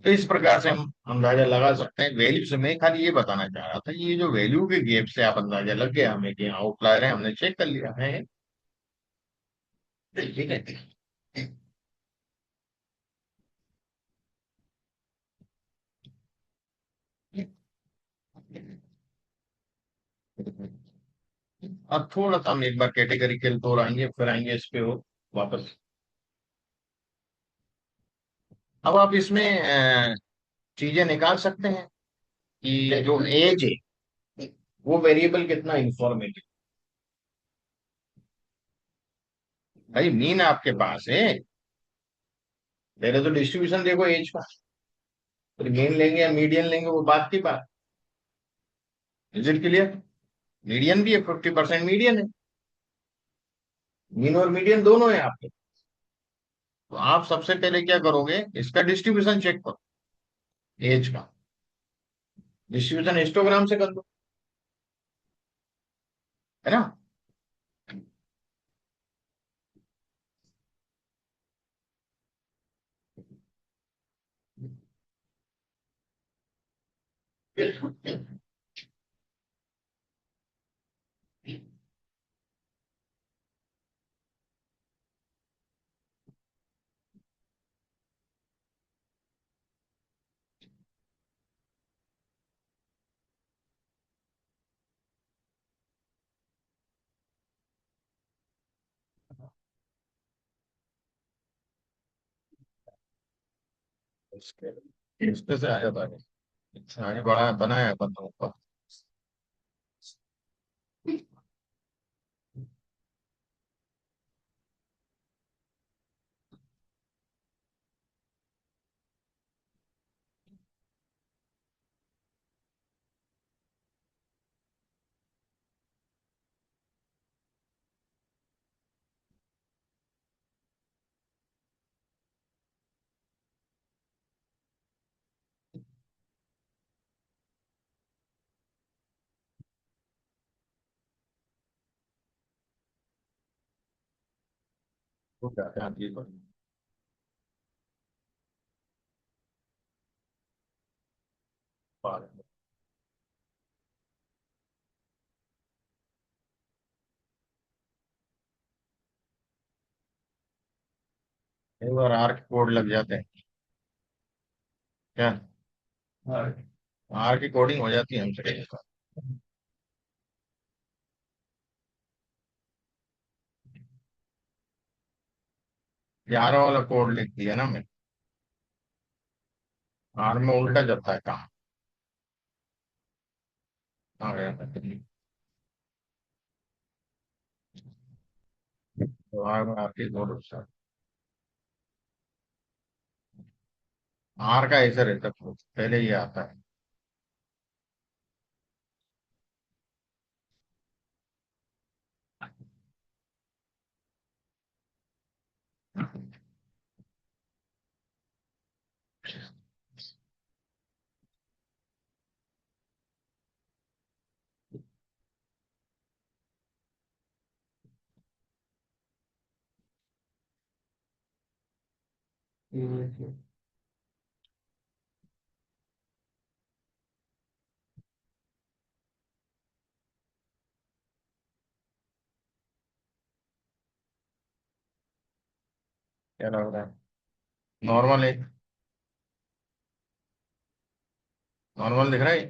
S1: तो इस प्रकार से हम अंदाजा लगा सकते हैं वैल्यू से। मैं खाली ये बताना चाह रहा था, ये जो वैल्यू के गैप से आप अंदाजा लग गया हमें कि आउटलायर है, हमने चेक कर लिया है। ठीक है। अब थोड़ा सा हम एक बार कैटेगरिकल तो आएंगे, फिर आएंगे इस पे हो वापस। अब आप इसमें चीजें निकाल सकते हैं कि जो एज है वो वेरिएबल कितना इंफॉर्मेटिव। भाई मीन आपके पास है, पहले तो डिस्ट्रीब्यूशन देखो एज का, फिर मीन लेंगे या मीडियन लेंगे वो बात की बात। Is it clear? मीडियन भी है, 50% मीडियन है, मीन और मीडियन दोनों है आपके। तो आप सबसे पहले क्या करोगे, इसका डिस्ट्रीब्यूशन चेक करो, एज का डिस्ट्रीब्यूशन हिस्टोग्राम से कर दो, है ना। इस पे से आया था, आगे बढ़ाया बनाया अपन तो। हो जाते हैं आगे पर। कई बार आर के कोड लग जाते हैं क्या? आर की कोडिंग हो जाती है हमसे कई बार। 11 वाला कोड लिख दिया ना मैं। आर में उल्टा जाता है काम। आ गया। तो आर में आपकी कोड आर का ऐसा रहता है पहले ही आता है। क्या लग रहा है? नॉर्मल है। नॉर्मल दिख रहा है।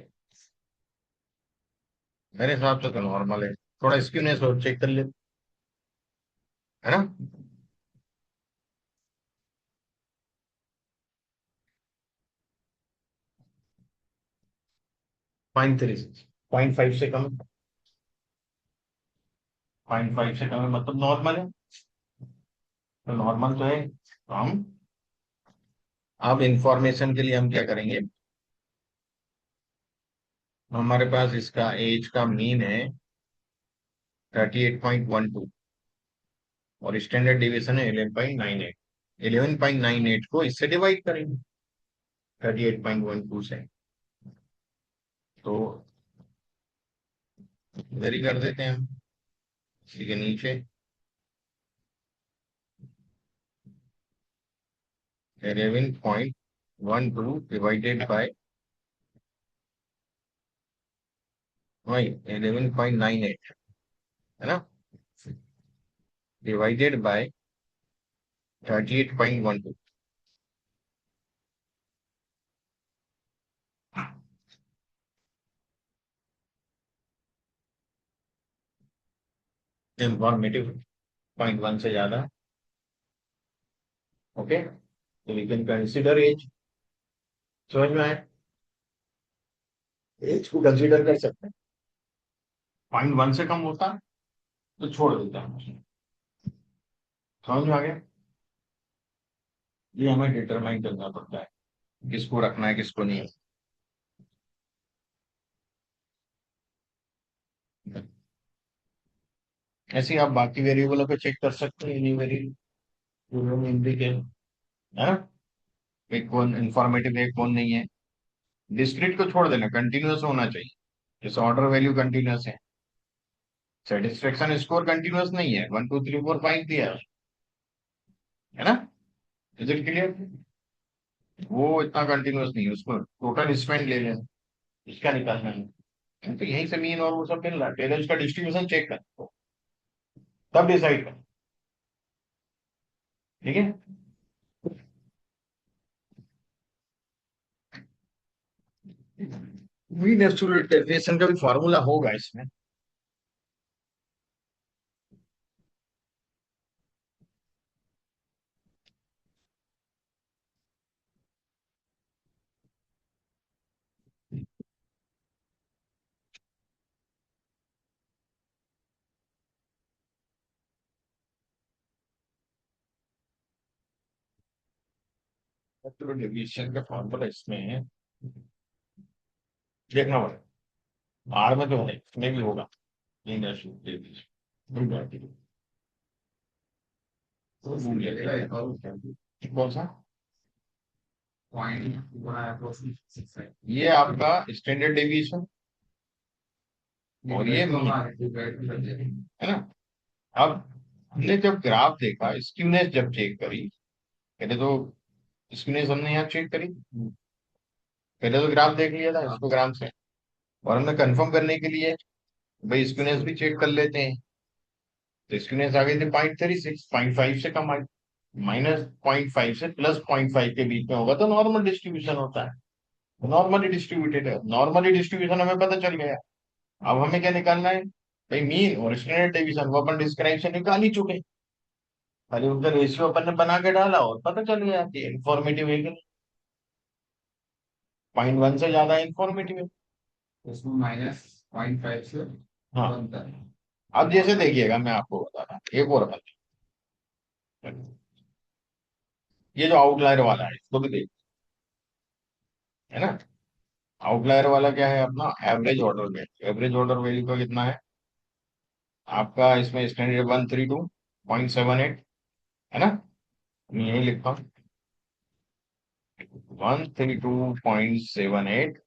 S1: मेरे हिसाब से तो नॉर्मल है। थोड़ा स्क्यूनेस हो चेक कर ले, है ना? 0.3, 0.5 से कम। 0.5 से कम है मतलब नॉर्मल है। तो नॉर्मल तो है। तो हम अब इंफॉर्मेशन के लिए हम क्या करेंगे? हमारे पास इसका एज का मीन है 38.12 और स्टैंडर्ड डिवीजन है 11.98। 11.98 को इससे डिवाइड करेंगे 38.12 से। तो इधर ही कर देते हैं हम, इसी के नीचे 11.12 डिवाइडेड बाय वही 11.98, है ना? Divided by 38.12। इंफॉर्मेटिव 0.1 से ज्यादा। ओके, तो वी कैन कंसिडर एज। समझ में आए? एज को कंसिडर कर सकते हैं। 0.1 से कम होता है तो छोड़ देता है उसमें। समझ में आ गया? ये हमें डिटरमाइन करना पड़ता है किसको रखना है किसको नहीं। ऐसे ही आप बाकी वेरिएबलों पे चेक कर सकते हैं, नहीं वेरिएबल के, है ना? एक कौन इंफॉर्मेटिव है कौन नहीं है। डिस्क्रीट को छोड़ देना, कंटिन्यूअस होना चाहिए। जैसे ऑर्डर वैल्यू कंटिन्यूअस है, सेटिस्फेक्शन स्कोर कंटिन्यूअस नहीं है, 1 2 3 4 5 दिया है ना? Is it clear? वो इतना कंटिन्यूअस नहीं है, उसको टोटल स्पेंड ले लेना, इसका निकालना है। तो यहीं से मीन और वो सब मिल रहा है, पहले उसका डिस्ट्रीब्यूशन चेक कर तब डिसाइड कर। ठीक है। मीन एब्सोल्यूट डेविएशन का भी फार्मूला होगा इसमें। एब्सोल्यूट डेविएशन का फार्मूला इसमें है, देखना पड़ेगा। आर में तो है, इसमें भी होगा मीन एब्सोल्यूट डेविएशन। कौन सा? ये आपका स्टैंडर्ड डेविएशन और ये मीन, है ना? अब हमने जब ग्राफ देखा, स्क्यूनेस जब चेक करी, पहले तो स्क्यूनेस हमने यहाँ चेक करी, पहले तो ग्राफ देख लिया था इसको ग्राम से, और हमने कंफर्म करने के लिए भाई स्क्यूनेस भी चेक कर लेते हैं। तो स्क्यूनेस आ गई थी 0.36, 0.5 से कम आई, -0.5 से +0.5 के बीच में होगा तो नॉर्मल डिस्ट्रीब्यूशन होता है, नॉर्मली डिस्ट्रीब्यूटेड है, नॉर्मली डिस्ट्रीब्यूशन हमें पता चल गया। अब हमें क्या निकालना है भाई, मीन और स्टैंडर्ड डेविएशन, वो अपन डिस्क्राइब से निकाल ही चुके, खाली उनका रेशियो अपन ने बना के डाला और पता चल गया कि इंफॉर्मेटिव है कि नहीं, 0.1 से ज्यादा इंफॉर्मेटिव है।
S2: इसमें -0.5 से
S1: हाँ,
S2: बनता है।
S1: अब जैसे देखिएगा मैं आपको बता रहा हूँ एक और बात, ये जो आउटलायर वाला है इसको भी देख, है ना, आउटलायर वाला क्या है अपना average order value, average order value का कितना है आपका, इसमें स्टैंडर्ड 132.78, है ना, मैं यही लिखता हूँ 132.78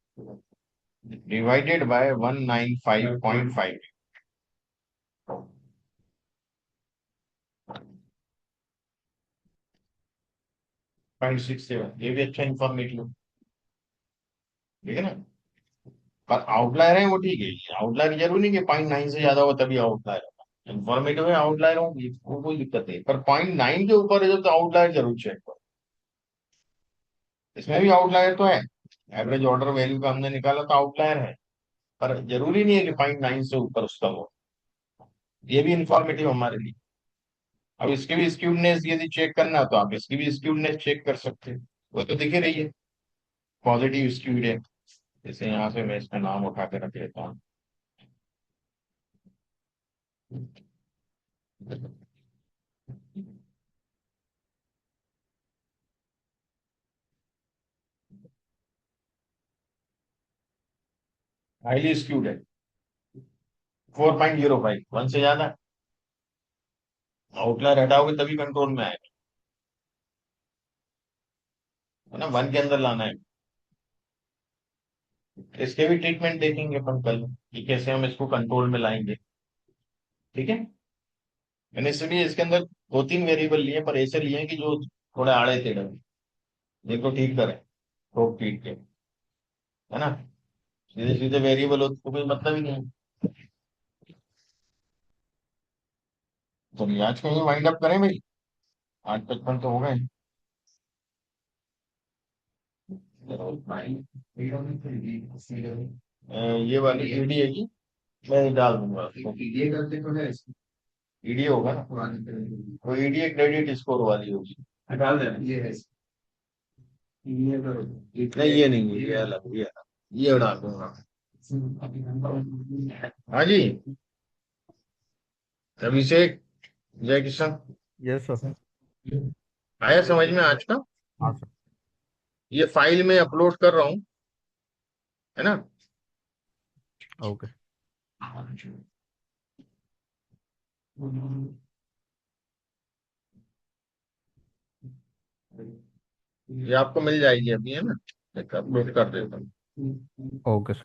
S1: डिवाइडेड बाय 195.5, 0.67, ये भी अच्छा इंफॉर्मेटिव, ठीक है ना। पर आउटलायर है वो ठीक है, आउटलायर जरूरी नहीं कि 0.9 से ज्यादा हो तभी आउटलायर होगा, इंफॉर्मेटिव है आउटलायर हो, वो कोई दिक्कत नहीं, पर 0.9 के ऊपर है तो आउटलायर जरूर चेक करो। इसमें भी आउटलायर तो है, एवरेज ऑर्डर वैल्यू का हमने निकाला तो आउटलायर है, पर जरूरी नहीं है कि 0.9 से ऊपर उसका हो, ये भी इंफॉर्मेटिव हमारे लिए। अब इसके भी स्क्यूडनेस यदि चेक करना है तो आप इसकी भी स्क्यूडनेस चेक कर सकते हैं, वो तो दिख ही रही है, पॉजिटिव स्क्यूड है। जैसे यहाँ से मैं इसका नाम उठा के रख लेता हूँ, हाईली स्क्यूड है, 4.05, 1 से ज्यादा, आउटलायर हटाओगे तभी कंट्रोल में आएगा, है ना, 1 के अंदर लाना है। इसके भी ट्रीटमेंट देखेंगे अपन कल कि कैसे हम इसको कंट्रोल में लाएंगे, ठीक है। मैंने इसलिए इसके अंदर 2-3 वेरिएबल लिए, पर ऐसे लिए कि जो थोड़े आड़े टेढ़े हों, देखो ठीक करें, ठोक पीट के, है ना, सीधे सीधे वेरिएबल हो तो कोई मतलब ही नहीं। तो आज कहीं वाइंड अप करें भाई, 8:55 तो हो गए। ये वाली ईडी है कि मैं डाल दूंगा उसको,
S2: ये करते तो है इसको
S1: ईडी होगा ना,
S2: पुराने तरह
S1: वो ईडी क्रेडिट स्कोर वाली होगी।
S2: डाल देना, ये है ये तो
S1: नहीं ये नहीं है, ये अलग, ये डाल दूंगा। हाँ जी, अभिषेक, जय किशन,
S3: यस सर।
S1: आया समझ में आज का।
S3: हाँ सर।
S1: ये फाइल में अपलोड कर रहा हूँ, है ना।
S3: ओके।
S1: ये आपको मिल जाएगी अभी, है ना, एक अपलोड कर देता हूँ।
S3: Okay sir.